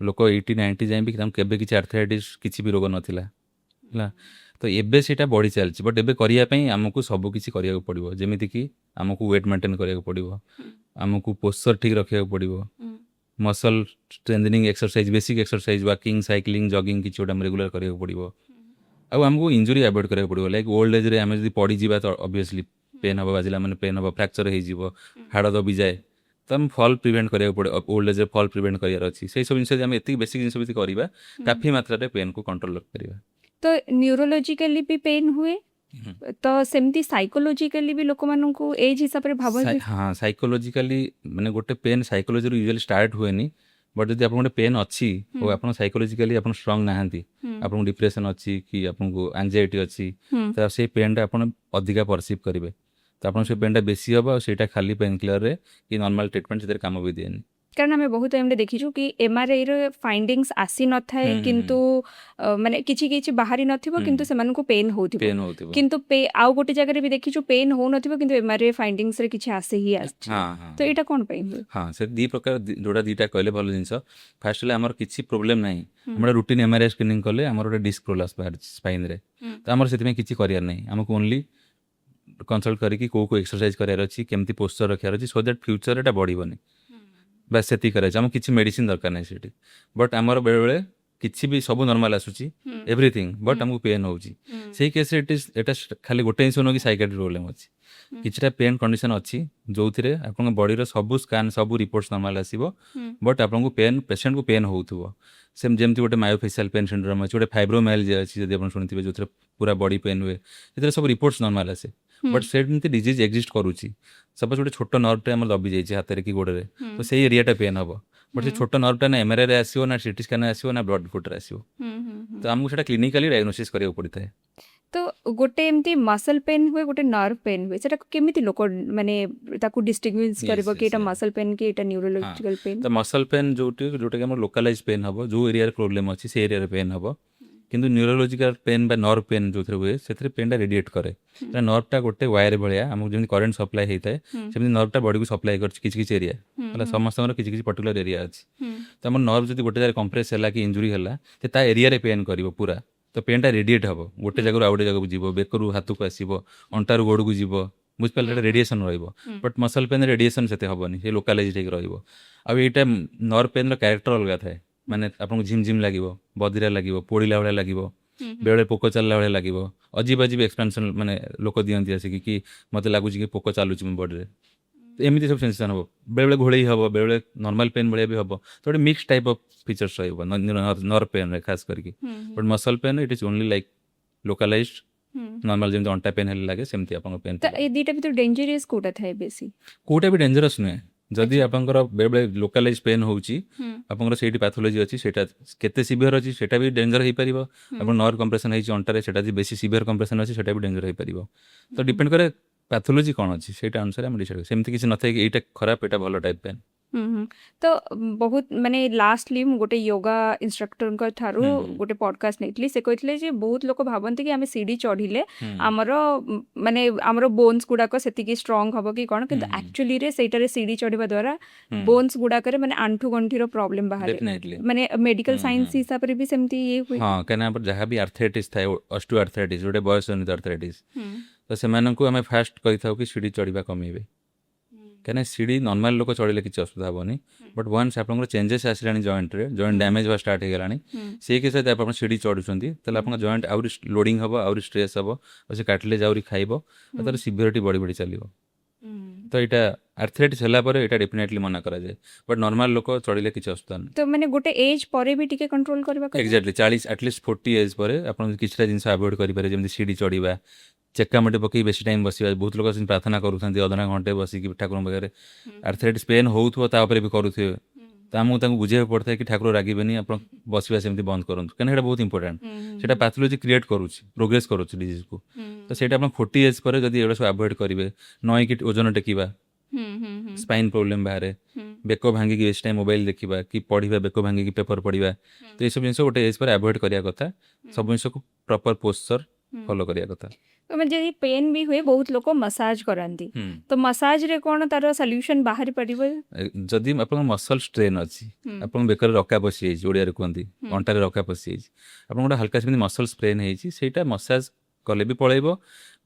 ଲୋକ 80-90 ଯାଏଁ ବି ତାଙ୍କୁ କେବେ କିଛି ଆର୍ଥ୍ରାଇଟିସ୍ କିଛି ବି ରୋଗ ନଥିଲା ହେଲା, ତ ଏବେ ସେଇଟା ବଢ଼ି ଚାଲିଛି, ବଟ୍ ଏବେ କରିବା ପାଇଁ ଆମକୁ ସବୁ କିଛି କରିବାକୁ ପଡ଼ିବ, ଯେମିତିକି ଆମକୁ ୱେଟ୍ ମେଣ୍ଟେନ୍ କରିବାକୁ ପଡ଼ିବ, ଆମକୁ ପୋସ୍ଚର ଠିକ୍ ରଖିବାକୁ ପଡ଼ିବ, muscle strengthening exercise, basic exercise, walking, cycling, jogging କିଛି ଗୋଟେ ଆମେ ରେଗୁଲାର କରିବାକୁ ପଡ଼ିବ, ଆଉ ଆମକୁ ଇଞ୍ଜୁରି ଆଭଏଡ଼ କରିବାକୁ ପଡ଼ିବ। ଲାଇକ୍ ଓଲ୍ଡ ଏଜ୍ରେ ଆମେ ଯଦି ପଡ଼ିଯିବା ତ ଅବଭିୟସଲି ପେନ୍ ହେବ, ବାଜିଲା ମାନେ ପେନ୍ ହେବ, ଫ୍ରାକ୍ଚର ହେଇଯିବ, ହାଡ଼ ଦବିଯାଏ, ତ ଆମେ ଫଲ୍ ପ୍ରିଭେଣ୍ଟ କରିବାକୁ ପଡ଼ିବ। ଓଲ୍ଡ ଏଜ୍ରେ ଫଲ୍ ପ୍ରିଭେଣ୍ଟ କରିବାର ଅଛି, ସେଇ ସବୁ ଜିନିଷ ଯଦି ଆମେ ଏତିକି ବେସିକ୍ ଜିନିଷ ଯଦି କରିବା କାଫି ମାତ୍ରାରେ ପେନ୍କୁ କଣ୍ଟ୍ରୋଲ ରଖିପାରିବା। ତ ନ୍ୟୁରୋଲୋଜିକାଲି ବି ପେନ୍ ହୁଏ, ତ ସେମିତି ସାଇକୋଲୋଜିକାଲି ବି ଲୋକମାନଙ୍କୁ ଏଜ୍ ହିସାବରେ ଭାବନ୍ତି? ହଁ, ସାଇକୋଲୋଜିକାଲି ମାନେ ଗୋଟେ ପେନ୍ ସାଇକୋଲୋଜିରୁ ୟୁଜୁଆଲି ଷ୍ଟାର୍ଟ ହୁଏନି, ବଟ୍ ଯଦି ଆପଣଙ୍କ ଗୋଟେ ପେନ୍ ଅଛି ଓ ଆପଣ ସାଇକୋଲୋଜିକାଲି ଆପଣ ଷ୍ଟ୍ରଙ୍ଗ ନାହାନ୍ତି, ଆପଣଙ୍କୁ ଡିପ୍ରେସନ୍ ଅଛି କି ଆପଣଙ୍କୁ ଆଂଜାଇଟି ଅଛି, ତ ସେଇ ପେନ୍ଟା ଆପଣ ଅଧିକା ପରସିଭ୍ କରିବେ, ତ ଆପଣ ସେ ପେନ୍ଟା ବେଶୀ ହେବ, ଆଉ ସେଇଟା ଖାଲି ପେନ୍ କିଲରରେ କି ନର୍ମାଲ୍ ଟ୍ରିଟମେଣ୍ଟ ସେଥିରେ କାମ ବି ଦିଏନି। କାରଣ ଆମେ ବହୁତ ଟାଇମ୍ରେ ଦେଖିଛୁ କି MRIର ଫାଇଣ୍ଡିଙ୍ଗସ୍ ଆସିନଥାଏ, କିନ୍ତୁ ମାନେ କିଛି କିଛି ବାହାରି ନଥିବ, କିନ୍ତୁ ସେମାନଙ୍କୁ ପେନ୍ ହେଉଥିବ। ପେନ୍ ହେଉଥିବ, କିନ୍ତୁ ଆଉ ଗୋଟେ ଜାଗାରେ ବି ଦେଖିଛୁ ପେନ୍ ହେଉନଥିବ, କିନ୍ତୁ MRI ଫାଇଣ୍ଡିଙ୍ଗସରେ କିଛି ଆସେ ହିଁ ଆସିଛି। ତ ଏଇଟା କ'ଣ ପାଇଁ ହୁଏ? ହଁ, ସେ ଦୁଇ ପ୍ରକାର, ଯେଉଁଟା ଦୁଇଟା କହିଲେ ଭଲ ଜିନିଷ। ଫାର୍ଷ୍ଟ ହେଲେ ଆମର କିଛି ପ୍ରୋବ୍ଲେମ୍ ନାହିଁ, ଆମର ରୁଟିନ୍ MRI ସ୍କ୍ରିନିଂ କଲେ ଆମର ଗୋଟେ ଡିସ୍କ ପ୍ରୋଲାପ୍ସ ବାହାରିଛି ସ୍ପାଇନ୍ରେ, ତ ଆମର ସେଥିପାଇଁ କିଛି କରିବାର ନାହିଁ, ଆମକୁ ଓନ୍ଲି କନସଲ୍ଟ କରିକି କେଉଁ ଏକ୍ସରସାଇଜ୍ କରିବାର ଅଛି, କେମିତି ପୋସ୍ଚର ରଖିବାର ଅଛି, ସୋ ଦ୍ୟାଟ୍ ଫ୍ୟୁଚର୍ରେ ଏଇଟା ବଢ଼ିବନି, ବାସ୍ ସେତିକି କରାଯାଉଛି, ଆମକୁ କିଛି ମେଡ଼ିସିନ୍ ଦରକାର ନାହିଁ ସେଠି। ବଟ୍ ଆମର ବେଳେବେଳେ କିଛି ବି ସବୁ ନର୍ମାଲ୍ ଆସୁଛି ଏଭ୍ରିଥିଙ୍ଗ, ବଟ୍ ଆମକୁ ପେନ୍ ହେଉଛି, ସେଇ କେସ୍ରେ ଏଇଟା ଖାଲି ଗୋଟେ ଜିନିଷ ନୁହେଁ କି ସାଇକାଟ୍ରିକ୍ ପ୍ରୋବ୍ଲେମ୍ ଅଛି, କିଛିଟା ପେନ୍ କଣ୍ଡିସନ୍ ଅଛି ଯେଉଁଥିରେ ଆପଣଙ୍କ ବଡ଼ିର ସବୁ ସ୍କାନ୍ ସବୁ ରିପୋର୍ଟସ୍ ନର୍ମାଲ୍ ଆସିବ, ବଟ୍ ଆପଣଙ୍କୁ ପେସେଣ୍ଟକୁ ପେନ୍ ହେଉଥିବ। ଯେମିତି ଗୋଟେ ମାୟୋଫେସିଆଲ୍ ପେନ୍ ସିଣ୍ଡ୍ରୋମ୍ ଅଛି, ଗୋଟେ ଫାଇବ୍ରୋମାଇଲ୍ଜିଆ ଅଛି, ଯଦି ଆପଣ ଶୁଣିଥିବେ, ଯେଉଁଥିରେ ପୁରା ବଡ଼ି ପେନ୍ ହୁଏ, ସେଥିରେ ସବୁ ରିପୋର୍ଟସ୍ ନର୍ମାଲ୍ ଆସେ, ବଟ୍ ସେମିତି ଡିଜିଜ୍ ଏକ୍ଜିଷ୍ଟ କରୁଛି। ସପୋଜ୍ ଗୋଟେ ଛୋଟ ନର୍ଭଟେ ଆମର ଦବି ଯାଇଛି ହାତରେ କି ଗୋଡ଼ରେ, ତ ସେଇ ଏରିଆଟା ପେନ୍ ହେବ, ବଟ୍ ସେ ଛୋଟ ନର୍ଭଟା ନା MRIରେ ଆସିବ, ନା CT ସ୍କାନ୍ରେ ଆସିବ, ନା ବ୍ଲଡ୍ ରିପୋର୍ଟରେ ଆସିବ, ତ ଆମକୁ ସେଇଟା କ୍ଲିନିକାଲି ଡାଇଗ୍ନୋସିସ୍ କରିବାକୁ ପଡ଼ିଥାଏ। ତ ଗୋଟେ ଏମିତି ମସଲ୍ ପେନ୍ ହୁଏ, ଗୋଟେ ନର୍ଭ ପେନ୍ ହୁଏ, ସେଟା କେମିତି ଲୋକ ମାନେ ତାକୁ ଡିଷ୍ଟିଂଗୁଇଶ୍ କରିବ କି ଏଇଟା ମସଲ୍ ପେନ୍ କି ଏଇଟା ନ୍ୟୁରୋଲୋଜିକାଲ ପେନ୍? ତ ମସଲ୍ ପେନ୍ ଯେଉଁଟାକି ଆମର ଲୋକାଲାଇଜ୍ ପେନ୍ ହେବ, ଯେଉଁ ଏରିଆରେ ପ୍ରୋବ୍ଲେମ୍ ଅଛି ସେ ଏରିଆରେ ପେନ୍ ହେବ, କିନ୍ତୁ ନ୍ୟୁରୋଲୋଜିକାଲ ପେନ୍ ବା ନର୍ଭ ପେନ୍ ଯେଉଁଥିରେ ହୁଏ, ସେଥିରେ ପେନ୍ଟା ରେଡ଼ିଏଟ୍ କରେ। ନର୍ଭଟା ଗୋଟେ ୱାୟାର ଭଳିଆ, ଆମକୁ ଯେମିତି କରେଣ୍ଟ ସପ୍ଲାଏ ହେଇଥାଏ, ସେମିତି ନର୍ଭଟା ବଡ଼ିକୁ ସପ୍ଲାଏ କରୁଛି କିଛି କିଛି ଏରିଆ, ହେଲା, ସମସ୍ତଙ୍କର କିଛି କିଛି ପର୍ଟିକୁଲାର ଏରିଆ ଅଛି, ତ ଆମର ନର୍ଭ ଯଦି ଗୋଟେ ଜାଗାରେ କମ୍ପ୍ରେସ୍ ହେଲା କି ଇଞ୍ଜୁରି ହେଲା, ତ ତା ଏରିଆରେ ପେନ୍ କରିବ ପୁରା, ତ ପେନ୍ଟା ରେଡ଼ିଏଟ୍ ହେବ, ଗୋଟେ ଜାଗାରୁ ଆଉ ଗୋଟେ ଜାଗାକୁ ଯିବ, ବେକରୁ ହାତକୁ ଆସିବ, ଅଣ୍ଟାରୁ ଗୋଡ଼କୁ ଯିବ, ବୁଝିପାରିଲେ, ଏଇଟା ରେଡ଼ିଏସନ୍ ରହିବ। ବଟ୍ ମସଲ୍ ପେନ୍ ରେଡ଼ିଏସନ୍ ସେତେ ହେବନି, ସେ ଲୋକାଲାଇଜ୍ ହେଇକି ରହିବ। ଆଉ ଏଇଟା ନର୍ଭ ପେନ୍ର କ୍ୟାରେକ୍ଟର ଅଲଗା ଥାଏ, ମାନେ ଆପଣଙ୍କୁ ଝିମ୍ ଝିମ୍ ଲାଗିବ, ବଧିରା ଲାଗିବ, ପୋଡ଼ିଲା ଭଳିଆ ଲାଗିବ, ବେଳେବେଳେ ପୋକ ଚାଲିଲା ଭଳିଆ ଲାଗିବ, ଅଜିବ ଅଜିବ ଏକ୍ସପାନ୍ସନ୍, ମାନେ ଲୋକ ଦିଅନ୍ତି ଆସିକି କି ମୋତେ ଲାଗୁଛି କି ପୋକ ଚାଲୁଛି ମୋ ବଡ଼ିରେ, ଏମିତି ସବୁ ସେନ୍ସେସନ୍ ହେବ, ବେଳେବେଳେ ଘୋଳେଇ ହେବ, ବେଳେବେଳେ ନର୍ମାଲ୍ ପେନ୍ ଭଳିଆ ବି ହେବ, ତ ଗୋଟେ ମିକ୍ସ ଟାଇପ୍ ଅଫ୍ ଫିଚର୍ସ ରହିବ ନର୍ଭ ପେନ୍ରେ ଖାସ୍ କରିକି। But muscle pain it is only like localize normal जेमती अंटा पेन हेले लागे सेमती आपन पेन तो ये दीटा भी तो डेंजरस कोटा थाए बेसी कोटा भी डेंजरस नुहे जदि आपंकर बेले बेले लोकालाइज पेन होउची आपंकर सेठी पैथोलॉजी अछि सेटा केते सिवियर अछि सेटा भी डेंजर हे परिबो आपन नर्व कंप्रेशन हेछि अंटारे सेटा जे बेसी सिवियर कंप्रेशन अछि सेटा भी डेंजर हे परिबो तो डिपेंड करे पैथोलॉजी कोन अछि सेटा अनुसार हम डिसाइड सेमती किछि नथाय कि एटा खराब एटा भलो टाइप पेन तो बहुत माने लास्टली मु गोटे योगा इंस्ट्रक्टर ठारू गोटे पॉडकास्ट नेतली से कहथिले जे बहुत लोक भाबंती कि आमे सीढ़ी चढ़िले हमरो माने हमरो बोन्स गुडाक सेतिकी स्ट्रांग हबो कि कोन किंतु एक्चुअली रे सेटारे सीढ़ी चढ़िबा द्वारा बोन्स गुडाक रे माने आंठू गंठीरो प्रॉब्लम बाहरे डेफिनेटली माने मेडिकल साइंस हिसाब रे भी सेमती ये हुई हां कना पर जहां भी आर्थराइटिस थाए ऑस्टियो आर्थराइटिस जोटे बॉयस जनित आर्थराइटिस तो सेमानंकु हमें फास्ट कहिथाउ कि सीढ़ी चढ़िबा कमेबे कहना सीढ़ी नॉर्मल लोक चढ़िले किसी असुविधा हेनी बट वन्स आप चेंजेस आसानी जॉइंट रे जॉइंट डैमेज हुआ स्टार्ट हो गलानी से केस आप सीढ़ी चढ़ुଛନ୍ତି ताले आपन जॉइंट आउरी लोडिंग हबो आउरी स्ट्रेस हबो और से कार्टिलेज आउरी खाइबो तार सिवियरिटी बड़ी बड़ी चलिबो तो एटा आर्थराइटिस होला पर एटा डेफिनेटली मना करा जाए बट नॉर्मल लोक चढ़िले किसी असुविधा नहीं तो माने गोटे एज परे भी टिके कंट्रोल करबा एक्जेक्टली 40 एटलिस्ट 40 एज पर आपन किछटा जिंस अवॉइड करि पारे जेमति सीढ़ी चढ़िबा चेक्कामेटे पकई बेसी टाइम बसिबा बहुत लोक प्रार्थना करूथांती अधना घंटे बसिकी ठाकुर पाखे आर्थराइटिस पेन होउथो तापर भी करूथे तो आमको बुझे पड़ता है कि ठाकुर रागिबेनी आप बसवा सेमती बंद करंतु कहीं एटा बहुत इंपोर्टेंट सेटा पैथोलॉजी क्रिएट करूची प्रोग्रेस करूची डिजीज को तो सेटा आपण 40 एज पर जदी एडा सब अवॉइड करिवे नय कि ओजन टेकिबा स्पाइन प्रॉब्लम बाहर बेक भांगी की बेसी टाइम मोबाइल देखा कि पढ़ा बेक भांगी की पेपर पढ़ा तो ये सब जिन गोटे एज पर अवॉइड करिया कथा सब जिन को प्रॉपर पोस्चर फॉलो करिया कथा तो जदि पेन भी हुए बहुत लोग मसाज कराती तो मसाज रे कौन तार सॉल्यूशन बाहर पड़िबो जदि आपन मसल स्ट्रेन अछि आपन बेकर रका पसी जाई ओडिया रे कहंती अंटारे रका पसी जाई आपन गोटे हल्का से मसल स्ट्रेन हेछि सेटा मसाज कले भी पळेबो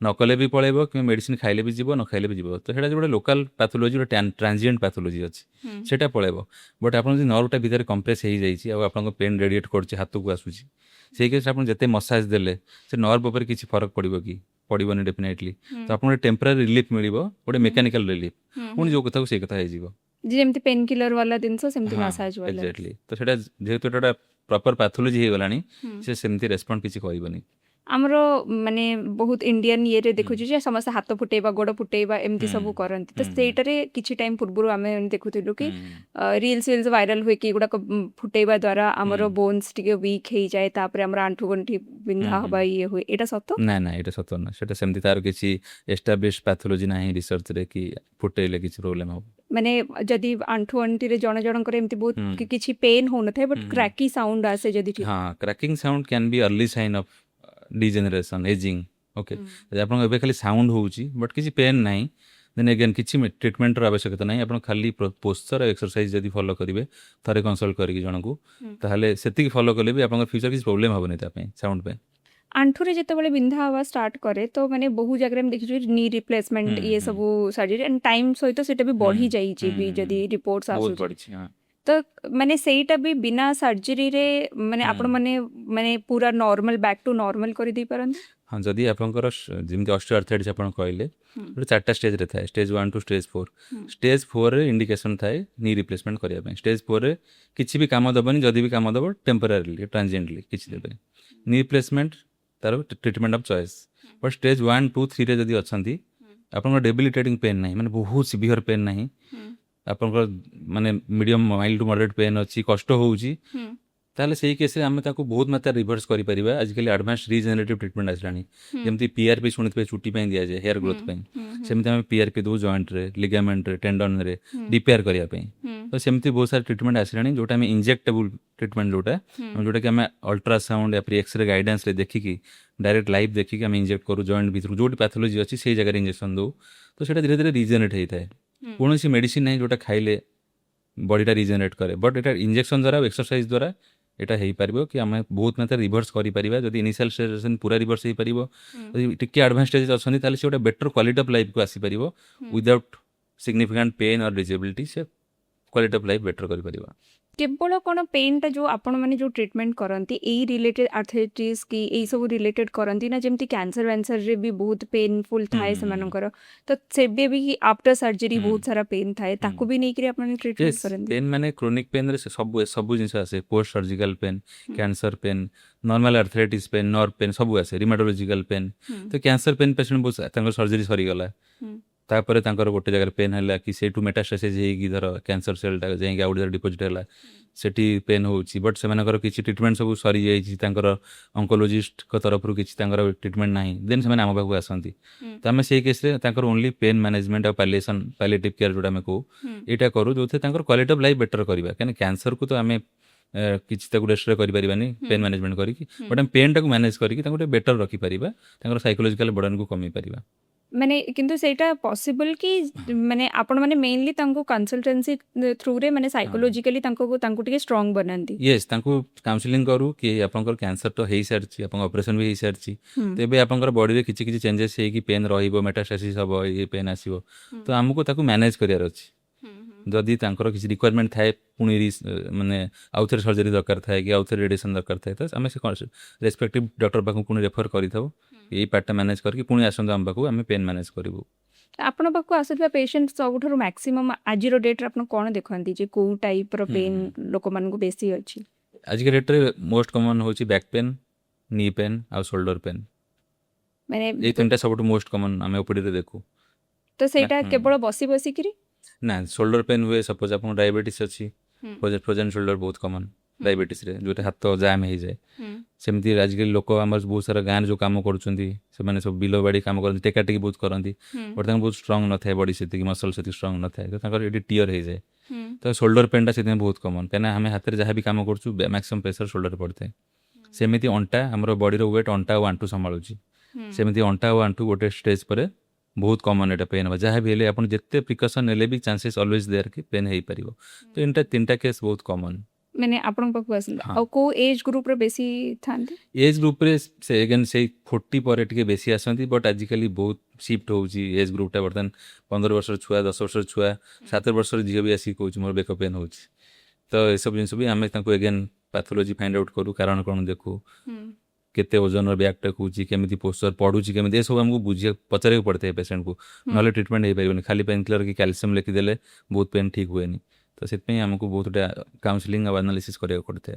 न कले भी पळेबो कि मेडिसिन खाइले भी जीवो न खाइले भी जीवो तो सेटा गोटे लोकल पैथोलॉजी गोटे ट्रांजिएंट पैथोलॉजी अछि सेटा पळेबो बट आपन जे नर्वटा भीतर कंप्रेस हेइ जाइछि आ आपन पेन रेडिएट करछि हाथ को आसुछि से केस आपन जते मसाज देले से नर्व ऊपर किछि फरक पड़िबो कि पड़िबोनी डेफिनेटली तो आपन टेम्पररी रिलीफ मिलिबो गोटे मेकानिकल रिलीफ पुणी जो कथा से कथा हे जीवो जेमति पेन किलर वाला दिन सो सेमति मसाज वाला एक्जेक्टली तो सेटा जेहेतु एटा प्रॉपर पैथोलॉजी हे गलानी से सेमति रेस्पोंड किछि करिबोनी आमरो माने बहुत इंडियन ये रे देखु जे समस्त हाथ फुटेबा गोड़ फुटेबा एमती सब करंती तो सेटारे किछि टाइम पूर्व आमे देखुथिलु कि रील्स वायरल हुए कि गुडा फुटेबा द्वारा आमरो बोन्स टिके वीक हे जाय तापर हमरा आंठू गंठी बिंधा हबा ये हुए एटा सत्य ना ना एटा सत्य ना सेटा सेमति तार किछि एस्टैब्लिश पैथोलॉजी नाही रिसर्च रे कि फुटेले किछि प्रॉब्लम हो माने जदि आंठू अंटी रे जण जणकर एमती बहुत किछि पेन हो न थाय बट क्रैकी साउंड आसे जदि ठीक हां cracking sound can be early sign of degeneration aging okay आपन एबे खाली साउंड होउची बट किछि पेन नाही देन अगेन किछि ट्रीटमेंट र आवश्यकता नाही आपन खाली पोस्चर एक्सरसाइज जदि फॉलो करिवे थरे कंसल्ट करिकि जनकू ताहले सेति फॉलो करले भी आपन फ्यूचर किछि प्रॉब्लम होबनी ता पे साउंड पे आंठू रे जेतेबेले बिंधा हवा स्टार्ट करे तो माने बहु जगह में देखिछु नी रिप्लेसमेंट ये सब सर्जरी एंड टाइम सहित सेटा भी बढ़ी जाई छी भी जदि रिपोर्ट्स आसु तो माने सेटा भी बिना सर्जरी रे माने आपण माने पूरा नॉर्मल बैक टू नॉर्मल करि दी परन हाँ जदि आपंकर जेमती ऑस्टियोआर्थराइटिस आपण कहले गोटे 4टा स्टेज रे थाए स्टेज 1 टू स्टेज 4 स्टेज 4 रे इंडिकेशन थाए नी रिप्लेसमेंट करिया पे स्टेज 4 रे किछि भी काम दबनी जदि भी काम दबो टेम्पररीली ट्रांजिएंटली किछि देबे नी रिप्लेसमेंट तार treatment of choice but stage 1 2 3 रे जदि अछंती आपन डेबिलिटेटिंग पेन नाही माने बहुत सिवियर पेन नाही आपन माने medium mild to moderate pain अछि कष्ट होउची ताले सेही केस रे हमें ताको बहुत मात्रा रिवर्स करि परिबा आजकल एडवांस रीजेनरेटिव ट्रीटमेंट आसलानी जेमती पीआरपी सुनितबे चुटी पे दिया जाय हेयर ग्रोथ पे सेमती हमें पीआरपी दो जॉइंट रे लिगामेंट रे टेंडन रे रिपेयर करिया पे तो सेमती बहुत सारा ट्रीटमेंट आसलानी जोटा हमें इंजेक्टेबल ट्रीटमेंट जोटा कि हमें अल्ट्रासाउंड या फिर एक्सरे गाइडेंस रे देखिकी डायरेक्ट लाइव देखिकी हमें इंजेक्ट करू जॉइंट भीतर जोटी पैथोलॉजी अछि सेही जगह इंजेक्शन दो तो सेटा धीरे धीरे रीजेनरेट हेइथाय कोनोसी मेडिसिन नाही जोटा खाइले बॉडीटा रीजेनरेट करे बट एटा इंजेक्शन द्वारा एक्सरसाइज द्वारा एटा हेई परिबो कि हमें बहुत मात्रा रिवर्स करि परिबा जदि इनिशियल स्टेज पूरा रिवर्स हेई परिबो टिके एडवांस स्टेज अछनी ताले से ओटा बेटर क्वालिटी ऑफ लाइफ को आसी परिबो विदाउट सिग्निफिकेंट पेन और डिसेबिलिटी से क्वालिटी ऑफ लाइफ बेटर करि परिबा କେବଳ କ'ଣ ପେନ୍‌ଟା ଯୋଉ ଆପଣମାନେ ଯୋଉ ଟ୍ରିଟମେଣ୍ଟ କରନ୍ତି, ଏଇ ରିଲେଟେଡ୍ ଆର୍ଥ୍ରାଇଟିସ୍ କି ଏଇ ସବୁ ରିଲେଟେଡ୍ କରନ୍ତି ନା? ଯେମିତି କ୍ୟାନ୍ସର-ବ୍ୟାନ୍ସରରେ ବି ବହୁତ ପେନଫୁଲ୍ ହୁଁ ଥାଏ ହୁଁ ସେମାନଙ୍କର। ତ ସେବେ ବି ଆଫ୍ଟର ସର୍ଜରୀ ହୁଁ ବହୁତ ସାରା ପେନ୍ ଥାଏ। ହୁଁ ତାକୁ ବି ନେଇକିରି ଆପଣମାନେ ଟ୍ରିଟମେଣ୍ଟ ୟେସ୍ କରନ୍ତି? ପେନ୍ ମାନେ କ୍ରୋନିକ୍ ପେନ୍‌ରେ ସବୁ ଜିନିଷ ଆସେ। ପୋଷ୍ଟ ସର୍ଜିକାଲ ପେନ୍, ହୁଁ, cancer pain, normal arthritis pain, nerve pain ସବୁ ଆସେ। Rheumatological pain. ହୁଁ, ତ କ୍ୟାନ୍ସର ପେନ୍ ପେସେଣ୍ଟ ବହୁତ ତାଙ୍କର ସର୍ଜରୀ ସରିଗଲା। ହୁଁ, ତାପରେ ତାଙ୍କର ଗୋଟେ ଜାଗାରେ ପେନ୍ ହେଲା କି ସେଇଠୁ ମେଟାଷ୍ଟାସିସ୍ ହେଇକି ଧର କ୍ୟାନ୍ସର ସେଲ୍‌ଟା ଯାଇକି ଆଉ ଗୋଟେ ଜାଗାରେ ଡିପୋଜିଟ୍ ହେଲା। ସେଠି ପେନ୍ ହେଉଛି ବଟ୍ ସେମାନଙ୍କର କିଛି ଟ୍ରିଟମେଣ୍ଟ ସବୁ ସରିଯାଇଛି। ତାଙ୍କର ଅଙ୍କୋଲୋଜିଷ୍ଟଙ୍କ ତରଫରୁ କିଛି ତାଙ୍କର ଟ୍ରିଟମେଣ୍ଟ ନାହିଁ। ଦେନ୍ ସେମାନେ ଆମ ପାଖକୁ ଆସନ୍ତି। ହୁଁ, ତ ଆମେ ସେଇ କେସ୍‌ରେ ତାଙ୍କର ଓନ୍ଲି ପେନ୍ ମ୍ୟାନେଜମେଣ୍ଟ ଆଉ ପାଲିଏଟିଭ୍ କେୟାର ଯୋଉଟା ଆମେ କହୁ, ହୁଁ, ଏଇଟା କରୁ ଯୋଉଥିରେ ତାଙ୍କର କ୍ୱାଲିଟି ଅଫ୍ ଲାଇଫ୍ ବେଟର୍ କରିବା। କାହିଁକିନା କ୍ୟାନ୍ସରକୁ ତ ଆମେ କିଛି ତାକୁ ଡେଷ୍ଟ୍ରୟ କରିପାରିବାନି ହୁଁ, ପେନ୍ ମ୍ୟାନେଜମେଣ୍ଟ କରିକି। ହୁଁ। ବଟ୍ ଆମେ ପେନ୍‌ଟାକୁ ମ୍ୟାନେଜ କରିକି ତାଙ୍କୁ ଟିକେ ବେଟର୍ ରଖିପାରିବା। ତାଙ୍କର ସାଇକୋଲୋଜିକାଲ ବର୍ଡ଼ନ୍‌କୁ କମେଇ ପାରିବା। ମାନେ କିନ୍ତୁ ସେଇଟା ପସିବଲ୍ କି ମାନେ ଆପଣମାନେ ମେନଲି ତାଙ୍କୁ କନସଲଟାନ୍ସି ଥ୍ରୁରେ ମାନେ ହଁ ସାଇକୋଲୋଜିକାଲି ତାଙ୍କୁ ଟିକେ ଷ୍ଟ୍ରଙ୍ଗ ବନାନ୍ତି? ୟେସ୍ ତାଙ୍କୁ କାଉନସିଲିଂ କରୁ କି ଆପଣଙ୍କର କ୍ୟାନ୍ସର ତ ହେଇସାରିଛି, ଆପଣଙ୍କ ଅପରେସନ୍ ବି ହେଇସାରିଛି। ହୁଁ, ତ ଏବେ ଆପଣଙ୍କର ବଡ଼ିରେ କିଛି କିଛି ଚେଞ୍ଜେସ୍ ହେଇକି ପେନ୍ ରହିବ, ମେଟାଷ୍ଟାସିସ୍ ହେବ, ଇଏ ପେନ୍ ଆସିବ। ହୁଁ, ତ ଆମକୁ ତାକୁ ମ୍ୟାନେଜ କରିବାର ଅଛି। ହୁଁ, ହୁଁ। ଯଦି ତାଙ୍କର କିଛି ରିକ୍ୱାରମେଣ୍ଟ ଥାଏ ପୁଣି ମାନେ ଆଉଥରେ ସର୍ଜରୀ ଦରକାର ଥାଏ କି ଆଉଥରେ ରେଡ଼ିଏସନ୍ ଦରକାର ଥାଏ, ତ ଆମେ ସେ ରେସ୍ପେକ୍ଟିଭ୍ ଡକ୍ଟର ପାଖକୁ ପୁଣି ରେଫର୍ କରିଥାଉ। ଏଇ ପାର୍ଟଟା ମ୍ୟାନେଜ କରିକି ପୁଣି ଆସନ୍ତୁ ଆମ ପାଖକୁ, ଆମେ ପେନ୍ ମ୍ୟାନେଜ କରିବୁ। ଆପଣ ପାଖକୁ ଆସୁଥିବା ପେସେଣ୍ଟ ସବୁଠାରୁ ମ୍ୟାକ୍ସିମମ୍ ଆଜିର ଡେଟ୍‌ରେ ଆପଣ କ'ଣ ଦେଖନ୍ତି ଯେ କୋଉ ଟାଇପ୍‌ର ହୁଁ ପେନ୍ ହୁଁ ଲୋକମାନଙ୍କୁ ବେଶୀ ଅଛି? ଆଜିକା ଡେଟ୍‌ରେ ମୋଷ୍ଟ କମନ୍ ହେଉଛି ବ୍ୟାକ୍ ପେନ୍, ନି ପେନ୍ ଆଉ ସୋଲ୍ଡର ପେନ୍। ମାନେ ଏଇ ତିନିଟା ସବୁଠୁ ମୋଷ୍ଟ କମନ୍ ଆମେ ଓପିଡିରେ ଦେଖୁ। ତ ନା ସେଇଟା କେବଳ ବସି ବସିକିରି? ନା ସୋଲ୍ଡର ପେନ୍ ହୁଏ ସପୋଜ ଆପଣଙ୍କ ଡାଇବେଟିସ୍ ଅଛି। ହୁଁ, ଫ୍ରୋଜେନ୍ ସୋଲ୍ଡର ବହୁତ କମନ୍ ହୁଁ, ଡାଇବେଟିସ୍‌ରେ, ଯେଉଁଟା ହାତ ଜାମ୍ ହେଇଯାଏ। ହୁଁ, ସେମିତି ଆଜିକାଲି ଲୋକ ଆମର ବହୁତ ସାରା ଗାଁରେ ଯେଉଁ କାମ କରୁଛନ୍ତି, ସେମାନେ ସବୁ ବିଲ ବାଡ଼ି କାମ କରନ୍ତି, ଟେକାଟେକି ବହୁତ କରନ୍ତି। ହୁଁ, ବଟ୍ ତାଙ୍କୁ ବହୁତ ଷ୍ଟ୍ରଙ୍ଗ ନଥାଏ, ବଡ଼ି ସେତିକି ମସଲ୍ ସେତିକି ଷ୍ଟ୍ରଙ୍ଗ ନଥାଏ, ତ ତାଙ୍କର ଏଠି ଟିୟର ହେଇଯାଏ। ହୁଁ, ତ ସୋଲ୍ଡର ପେନ୍‌ଟା ସେଥିପାଇଁ ବହୁତ କମନ୍, କାହିଁକିନା ଆମେ ହାତରେ ଯାହା ବି କାମ କରୁଛୁ ମ୍ୟାକ୍ସିମମ୍ ପ୍ରେସର ସୋଲ୍ଡରରେ ପଡ଼ିଥାଏ। ସେମିତି ଅଣ୍ଟା, ଆମର ବଡ଼ିର ୱେଟ୍ ଅଣ୍ଟା ଆଉ ଆଣ୍ଠୁ ସମ୍ଭାଳୁଛି। ହୁଁ, ସେମିତି ଅଣ୍ଟା ଆଉ ଆଣ୍ଠୁ ଗୋଟେ ଷ୍ଟେଜ୍ ପରେ ବହୁତ କମନ୍ ଏଇଟା ପେନ୍ ହେବ। ଯାହା ବି ହେଲେ ଆପଣ ଯେତେ ପ୍ରିକସନ୍ ନେଲେ ବି ଚାନ୍ସେସ୍ ଅଲୱେଜ୍ ଦେୟାର କି ପେନ୍ ହେଇପାରିବ। ତ ଏଇଟା ତିନିଟା କେସ୍ ବହୁତ କମନ୍। ମାନେ ଆପଣଙ୍କ ପାଖକୁ ଆସନ୍ତି। ହଁ ଆଉ କୋଉ ଏଜ୍ ଗ୍ରୁପ୍‌ର ବେଶୀ ଥାଆନ୍ତି? ଏଜ୍ ଗ୍ରୁପ୍‌ରେ ସେ ଏଗେନ୍ ସେଇ 40 ପରେ ଟିକେ ବେଶୀ ଆସନ୍ତି, ବଟ୍ ଆଜିକାଲି ବହୁତ ସିଫ୍ଟ ହେଉଛି ଏଜ୍ ଗ୍ରୁପ୍‌ଟା। ବର୍ତ୍ତମାନ 15 ବର୍ଷର ଛୁଆ, 10 ବର୍ଷର ଛୁଆ, 7 ବର୍ଷର ଝିଅ ବି ଆସିକି କହୁଛି ମୋର ବେକ ପେନ୍ ହେଉଛି। ତ ଏସବୁ ଜିନିଷ ବି ଆମେ ତାଙ୍କୁ ଏଗେନ୍ ପାଥୋଲୋଜି ଫାଇଣ୍ଡ ଆଉଟ୍ କରୁ, କାରଣ କ'ଣ ଦେଖୁ, ହୁଁ, କେତେ ଓଜନର ବ୍ୟାଗ୍ ଟେକୁଛି, କେମିତି ପୋସ୍ଚର ପଡ଼ୁଛି, କେମିତି ଏସବୁ ଆମକୁ ପଚାରିବାକୁ ପଡ଼ିଥାଏ ପେସେଣ୍ଟକୁ। ହୁଁ। ନହେଲେ ଟ୍ରିଟମେଣ୍ଟ ହେଇପାରିବନି। ଖାଲି ପେନ୍ କିଲର କି କ୍ୟାଲସିୟମ୍ ଲେଖିଦେଲେ ବହୁତ ପେନ୍ ଠିକ୍ ହୁଏନି। ତ ସେଥିପାଇଁ ଆମକୁ ବହୁତଟା କାଉନସିଲିଂ ଆଉ ଆନାଲିସିସ୍ କରିବାକୁ ପଡ଼ିଥାଏ।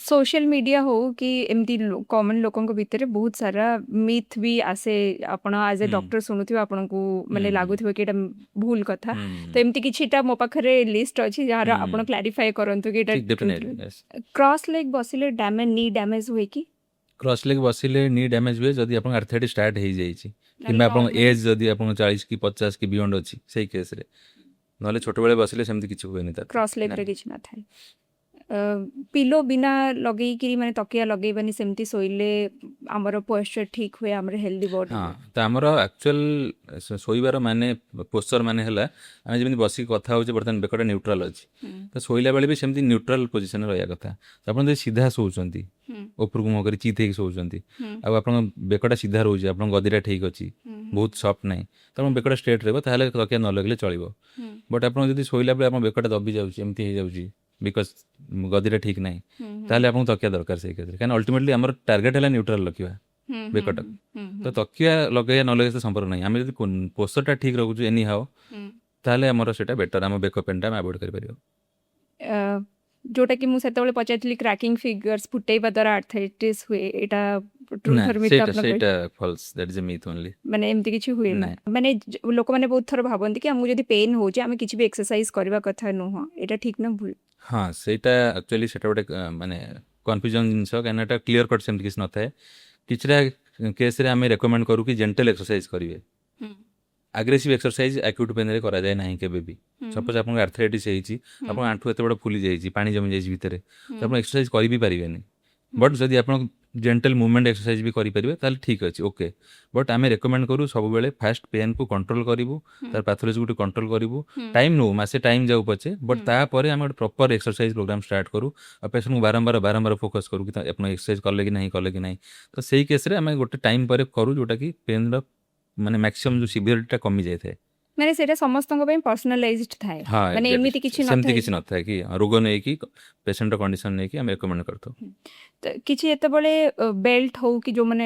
ସୋସିଆଲ ମିଡ଼ିଆ ହଉ କି ଏମିତି କମନ୍ ଲୋକଙ୍କ ଭିତରେ ବହୁତ ସାରା ମିଥ୍ ବି ଆସେ। ଆପଣ ଆଜ୍ ଏ ହୁଁ ଡକ୍ଟର ଶୁଣୁଥିବେ ଆପଣଙ୍କୁ ହୁଁ ମାନେ ହୁଁ ଲାଗୁଥିବ କି ଏଇଟା ଭୁଲ କଥା। ହୁଁ ତ ଏମିତି କିଛିଟା ମୋ ପାଖରେ ଲିଷ୍ଟ ଅଛି ଯାହାର ଆପଣ ହୁଁ କ୍ଲାରିଫାଏ କରନ୍ତୁ କି ଏଇଟା ଠିକ୍ truth. Definitely Yes. Cross leg ବସିଲେ ନି ଡ୍ୟାମେଜ ହୁଏ କି? କ୍ରସ୍ ଲେଗ୍ ବସିଲେ ନି ଡ୍ୟାମେଜ୍ ହୁଏ ଯଦି ଆପଣଙ୍କ ଆର୍ଥ୍ରାଇଟିସ୍ ଷ୍ଟାର୍ଟ ହେଇଯାଇଛି, ନହେଲେ କିମ୍ବା ଆପଣଙ୍କ ନର୍ମାଲି ଏଜ୍ ଯଦି ଆପଣଙ୍କ 40 କି 50 କି ବିୟଣ୍ଡ ଅଛି ସେଇ କେସ୍‌ରେ। ନହେଲେ ଛୋଟବେଳେ ବସିଲେ ସେମିତି କିଛି ହୁଏନି ତାର। କ୍ରସ୍ ନା ଲେଗ୍‌ରେ କିଛି ନଥାଏ। ପିଲୋ ବିନା ଲଗେଇକିରି ମାନେ ତକିଆ ଲଗେଇବାନି ସେମିତି ଶୋଇଲେ ଆମର ପୋଶ୍ଚର ଠିକ୍ ହୁଏ ଆମର ହେଲ୍ଦି ବଡି ହଁ ରୁହେ। ତ ଆମର ଆକ୍ଚୁଆଲ ଶୋଇବାର ମାନେ ପୋସ୍ଚର ମାନେ ହେଲା ଆମେ ଯେମିତି ବସିକି କଥା ହେଉଛେ, ବର୍ତ୍ତମାନ ବେକଟା ନ୍ୟୁଟ୍ରାଲ ଅଛି। ହୁଁ, ତ ଶୋଇଲା ବେଳେ ବି ସେମିତି ନ୍ୟୁଟ୍ରାଲ ପୋଜିସନରେ ରହିବା କଥା। ତ ଆପଣ ଯଦି ସିଧା ଶୋଉଛନ୍ତି, ହୁଁ, ଉପରକୁ ମୁହଁ କରି ଚିତ୍ ହେଇକି ଶୋଉଛନ୍ତି, ହୁଁ, ଆଉ ଆପଣଙ୍କ ବେକଟା ସିଧା ରହୁଛି, ଆପଣଙ୍କ ଗଦିଟା ଠିକ୍ ଅଛି, ହୁଁ, ବହୁତ ସଫ୍ଟ ନାହିଁ, ତ ଆପଣଙ୍କ ବେକଟା ଷ୍ଟ୍ରେଟ୍ ରହିବ, ତାହେଲେ ତକିଆ ନ ଲଗେଇଲେ ଚଳିବ। ହୁଁ, ବଟ୍ ଆପଣ ଯଦି ଶୋଇଲା ବେଳେ ଆପଣଙ୍କ ବେକଟା ଦବି ଯାଉଛି, ଏମିତି ହେଇଯାଉଛି ବିକଜ ଗଦିଟା ଠିକ୍ ନାହିଁ, ହୁଁ, ହୁଁ, ତାହେଲେ ଆପଣଙ୍କୁ ତକିଆ ଦରକାର ସେଇ କେସ୍‌ରେ। କାହିଁକିନା ଅଲ୍ଟିମେଟଲି ଆମର ଟାର୍ଗେଟ୍ ହେଲା ନ୍ୟୁଟ୍ରାଲ ରଖିବା ହୁଁ, ହୁଁ, ବେକଟାକୁ। ହୁଁ, ତ ହୁଁ, ତକିଆ ଲଗେଇବା ନ ଲଗେଇବା ସହିତ ସମ୍ପର୍କ ନାହିଁ। ଆମେ ଯଦି ପୋସ୍ଚରଟା ଠିକ୍ ରଖୁଛୁ ଏନି ହାଓ, ହୁଁ। ତାହେଲେ ଆମର ସେଇଟା ବେଟର୍, ଆମ ବେକ ପେନ୍‌ଟା ଆମେ ଆଭଏଡ଼୍ କରିପାରିବା। ଅ, ଯୋଉଟା କି ମୁଁ ସେତେବେଳେ ପଚାରିଥିଲି କ୍ରାକିଂ ଫିଙ୍ଗର୍ସ ଫୁଟେଇବା ଦ୍ୱାରା ଆର୍ଥ୍ରାଇଟିସ୍ ହୁଏ। ଏଇଟା ନା ଟ୍ରୁଥ୍ ଅର୍ ମିଥ୍ ସେଇଟା ଆପଣ କହିଲେ? ସେଇଟା false, that is a myth only. ମାନେ ଏମିତି କିଛି ହୁଏନି। ନାଇଁ ମାନେ ଲୋକମାନେ ବହୁତ ଥର ଭାବନ୍ତି କି ଆମକୁ ଯଦି ପେନ୍ ହଉଛି ଆମେ କିଛି ବି ଏକ୍ସରସାଇଜ କରିବା କଥା ନୁହଁ। ଏଇଟା ଠିକ୍ ନା ଭୁଲ? ହଁ ସେଇଟା ଆକ୍ଚୁଆଲି ସେଇଟା ଗୋଟେ ମାନେ କନଫ୍ୟୁଜନ୍ ଜିନିଷ, କାହିଁକିନା ଏଟା କ୍ଲିୟର କଟ୍ ସେମିତି କିଛି ନଥାଏ। କିଛିଟା କେସ୍‌ରେ ଆମେ ରେକମେଣ୍ଡ କରୁ କି ଜେଣ୍ଟଲ୍ ଏକ୍ସରସାଇଜ କରିବେ। ହୁଁ, ଆଗ୍ରେସିଭ୍ ଏକ୍ସରସାଇଜ ଆକ୍ୟୁଟ୍ ପେନ୍‌ରେ କରାଯାଏ ନାହିଁ କେବେ ବି। ହୁଁ, ସପୋଜ ଆପଣଙ୍କ ଆର୍ଥ୍ରାଇଟିସ୍ ହେଇଛି, ହୁଁ, ଆପଣଙ୍କ ଆଣ୍ଠୁ ଏତେ ବଡ଼ ଫୁଲି ଯାଇଛି, ପାଣି ଜମି ଯାଇଛି ଭିତରେ, ତ ହୁଁ, ଆପଣ ଏକ୍ସରସାଇଜ କରି ବି ପାରିବେନି। ହୁଁ, ବଟ୍ ଯଦି ଆପଣ ଜେଣ୍ଟଲ୍ ମୁଭମେଣ୍ଟ ଏକ୍ସରସାଇଜ ବି କରିପାରିବେ ତାହେଲେ ଠିକ୍ ଅଛି, ଓକେ। ବଟ୍ ଆମେ ରେକମେଣ୍ଡ କରୁ ସବୁବେଳେ ଫାଷ୍ଟ ପେନ୍‌କୁ କଣ୍ଟ୍ରୋଲ କରିବୁ, ହୁଁ, ତାର ପାଥୋଲୋଜିକୁ କଣ୍ଟ୍ରୋଲ କରିବୁ। ହୁଁ, ଟାଇମ୍ ନେଉ, ମାସେ ଟାଇମ୍ ଯାଉ ପଛେ, ବଟ୍ ହୁଁ, ତାପରେ ଆମେ ଗୋଟେ ପ୍ରପର ଏକ୍ସରସାଇଜ ପ୍ରୋଗ୍ରାମ ଷ୍ଟାର୍ଟ କରୁ। ଆଉ ପେସେଣ୍ଟକୁ ବାରମ୍ବାର ଫୋକସ୍ କରୁ କି ଆପଣ ଏକ୍ସରସାଇଜ କଲେ କି ନାହିଁ, କଲେ କି ନାହିଁ। ତ ସେଇ କେସ୍‌ରେ ଆମେ ଗୋଟେ ଟାଇମ୍ ପରେ କରୁ, ଯୋଉଟାକି ପେନ୍‌ର ମାନେ ମ୍ୟାକ୍ସିମମ୍ ଯେଉଁ ସିଭିୟରିଟିଟା କମିଯାଇଥାଏ। ମାନେ ସେଇଟା ସମସ୍ତଙ୍କ ପାଇଁ ପର୍ସନାଲାଇଜ୍ଡ ଥାଏ ହଁ ମାନେ exactly. ଏମିତି କିଛି ସେମିତି ନଥାଏ କିଛି ନଥାଏ କି ରୋଗ ନେଇକି ପେସେଣ୍ଟର କଣ୍ଡିସନ ନେଇକି ଆମେ ରେକମେଣ୍ଡ କରିଥାଉ। ତ କିଛି ଯେତେବେଳେ ବେଲ୍ଟ ହଉ କି ଯୋଉମାନେ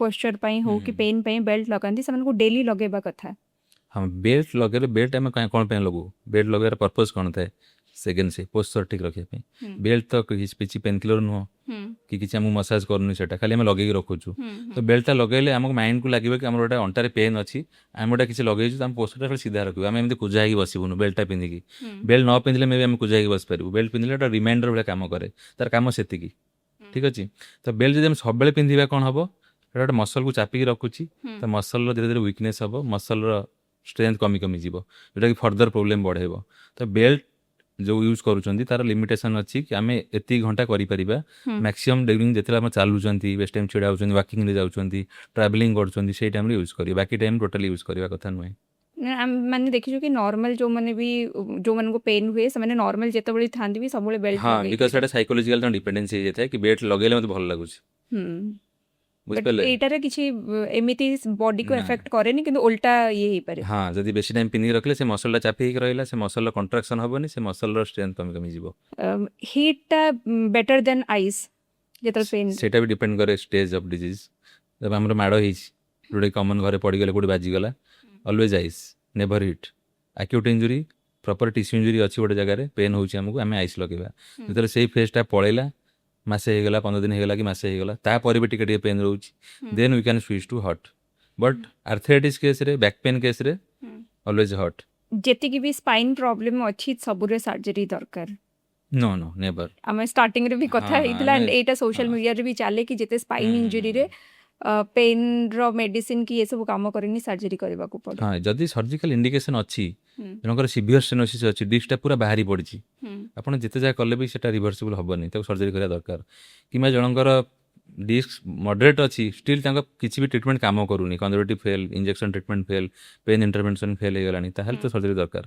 ପୋସ୍ଚର ପାଇଁ ହଉ କି ହୁଁ। ପେନ୍ ପାଇଁ ବେଲ୍ଟ ଲଗାନ୍ତି ସେମାନଙ୍କୁ ଡେଲି ଲଗେଇବା କଥା। ହଁ ବେଲ୍ଟ ଲଗେଇଲେ ବେଲ୍ଟ ଆମେ କ'ଣ ପାଇଁ ଲଗାଉ ବେଲ୍ଟ ଲଗେଇବାର ପର୍ପଜ୍ କ'ଣ ଥାଏ ସେକେଣ୍ଡ ସେ ପୋସ୍ଚର ଠିକ୍ ରଖିବା ପାଇଁ। ବେଲ୍ଟ ତ କିଛି ପେନ୍ କିଲର ନୁହଁ କି କିଛି ଆମକୁ ମସାଜ କରୁନି ସେଟା ଖାଲି ଆମେ ଲଗେଇକି ରଖୁଛୁ। ତ ବେଲ୍ଟଟା ଲଗେଇଲେ ଆମକୁ ମାଇଣ୍ଡକୁ ଲାଗିବ କି ଆମର ଗୋଟେ ଅଣ୍ଟାରେ ପେନ୍ ଅଛି ଆମେ ଗୋଟେ କିଛି ଲଗେଇଛୁ ଆମ ପୋସ୍ଚରଟା ସିଧା ରଖିବୁ ଆମେ ଏମିତି କୁଜା ହେଇକି ବସିବୁନୁ ବେଲ୍ଟଟା ପିନ୍ଧିକି। ବେଲ୍ଟ ନ ପିନ୍ଧିଲେ ମେ ବି ଆମେ କୁଜା ହେଇକି ବସିପାରିବୁ ବେଲ୍ଟ ପିନ୍ଧିଲେ ଗୋଟେ ରିମାଇଣ୍ଡର ଭଳିଆ କାମ କରେ ତାର କାମ ସେତିକି ଠିକ୍ ଅଛି। ତ ବେଲ୍ଟ ଯଦି ଆମେ ସବୁବେଳେ ପିନ୍ଧିବା କ'ଣ ହେବ ସେଟା ଗୋଟେ ମସଲକୁ ଚାପିକି ରଖୁଛି ତ ମସଲର ଧୀରେ ଧୀରେ ୱିକନେସ୍ ହେବ ମସଲର ଷ୍ଟ୍ରେନ୍ଥ କମିଯିବ ଯେଉଁଟାକି ଫର୍ଦର ପ୍ରୋବ୍ଲେମ୍ ବଢ଼େଇବ। ତ ବେଲ୍ଟ ଯେଉଁ ୟୁଜ୍ କରୁଛନ୍ତି ତାର ଲିମିଟେସନ୍ ଅଛି କି ଆମେ ଏତିକି ଘଣ୍ଟା କରିପାରିବା ମ୍ୟାକ୍ସିମମ୍ ଡ୍ୟୁରିଂ ଯେତେବେଳେ ଆମେ ଚାଲୁଛନ୍ତି ବେଷ୍ଟ ଟାଇମ୍ ଛିଡ଼ା ହେଉଛନ୍ତି ୱାକିଂରେ ଯାଉଛନ୍ତି ଟ୍ରାଭେଲିଂ କରୁଛନ୍ତି ସେଇ ଟାଇମ୍ରେ ୟୁଜ୍ କରିବେ ବାକି ଟାଇମ୍ ଟୋଟାଲି ୟୁଜ୍ କରିବା କଥା ନୁହେଁ। ଆମେ ମାନେ ଦେଖିଛୁ କି ନର୍ମାଲ ଯୋଉମାନେ ବି ଯୋଉମାନଙ୍କୁ ପେନ୍ ହୁଏ ସେମାନେ ନର୍ମାଲ ଯେତେବେଳେ ଥାନ୍ତି ବି ସବୁବେଳେ ବେଲ୍ଟ ହଁ ଲଗେଇକି ବିକଜ ସେଇଟା ସାଇକୋଲୋଜିକାଲ ତାଙ୍କ ଡିପେଣ୍ଡେନ୍ସି ହେଇଯାଇଥାଏ କି ବେଲ୍ଟ ଲଗେଇଲେ ମୋତେ ଭଲ ଲାଗୁଛି ବଟ୍ ବୁଝିପାରିଲେ। ଏଇଟାରେ କିଛି ଏମିତି ବଡିକୁ ନା। ଏଫେକ୍ଟ କରେନି କିନ୍ତୁ ଓଲଟା ଇଏ ହେଇପାରେ। ହଁ ଯଦି ବେଶୀ ଟାଇମ୍ ପିନ୍ଧିକି ରଖିଲେ ସେ ମସଲଟା ଚାପି ହେଇକି ରହିଲା ସେ ମସଲର କଣ୍ଟ୍ରାକ୍ସନ୍ ହେବନି ସେ ମସଲର ଷ୍ଟ୍ରେନ୍ଥ କମିଯିବ। ହିଟ୍ଟା ବେଟର ଦେନ୍ ଆଇସ୍ ଯେତେବେଳେ ପେନ୍ ସେଇଟା ବି ଡିପେଣ୍ଡ କରେ ଷ୍ଟେଜ୍ ଅଫ୍ ଡିଜିଜ୍। ତେବେ ଆମର ମାଡ଼ ହେଇଛି ଯେଉଁଟାକି କମନ୍ ଘରେ ପଡ଼ିଗଲେ କେଉଁଠି ବାଜିଗଲା always ice never hit. Acute injury proper tissue injury ଅଛି ଗୋଟେ ଜାଗାରେ ପେନ୍ ହେଉଛି ଆମକୁ ଆମେ ଆଇସ୍ ଲଗେଇବା ଯେତେବେଳେ ସେଇ ଫେଜ୍ଟା ପଳେଇଲା ମାସେ ହେଇଗଲା 15 ଦିନ ହେଇଗଲା କି ମାସେ ହେଇଗଲା ତାପରେ ବି ଟିକେ ପେନ୍ ରହୁଛି then we can switch to hot. But arthritis କେସ୍ରେ ବ୍ୟାକ୍ ପେନ୍ କେସ୍ରେ ଅଲୱେଜ୍ ହଟ୍। ଯେତିକି ବି ସ୍ପାଇନ୍ ପ୍ରୋବ୍ଲେମ୍ ଅଛି ସବୁରେ ସର୍ଜରୀ ଦରକାର। No no never. ଆମେ ଷ୍ଟାର୍ଟିଂରେ ବି କଥା हाँ ହେଇଥିଲା ଆମେ and ଏଇଟା ସୋସିଆଲ हाँ ମିଡ଼ିଆରେ ବି ଚାଲେ କି ଯେତେ ସ୍ପାଇନ୍ ଇଞ୍ଜୁରିରେ ପେନ୍ର ମେଡ଼ିସିନ କି ଏସବୁ କାମ କରେନି ସର୍ଜରୀ କରିବାକୁ ପଡ଼େ। हाँ जदि सर्जिकल इंडिकेशन अच्छी ହୁଁ, जनकर सिवियर स्टेनोसिस अच्छी डिस्कटा पूरा बाहरी पड़ी ହୁଁ, ଆପଣ ଯେତେ ଯାହା କଲେ ବି ସେଟା ରିଭର୍ସିବଲ ହେବନି ତାକୁ ସର୍ଜରୀ କରିବା ଦରକାର। କିମ୍ବା ଜଣଙ୍କର ଡିସ୍କ ମଡରେଟ୍ ଅଛି ଷ୍ଟିଲ୍ ତାଙ୍କ କିଛି ବି ଟ୍ରିଟମେଣ୍ଟ କାମ କରୁନି conservative fail injection treatment fail pain intervention fail ହେଇଗଲାଣି ତାହେଲେ ତ ସର୍ଜରୀ ଦରକାର।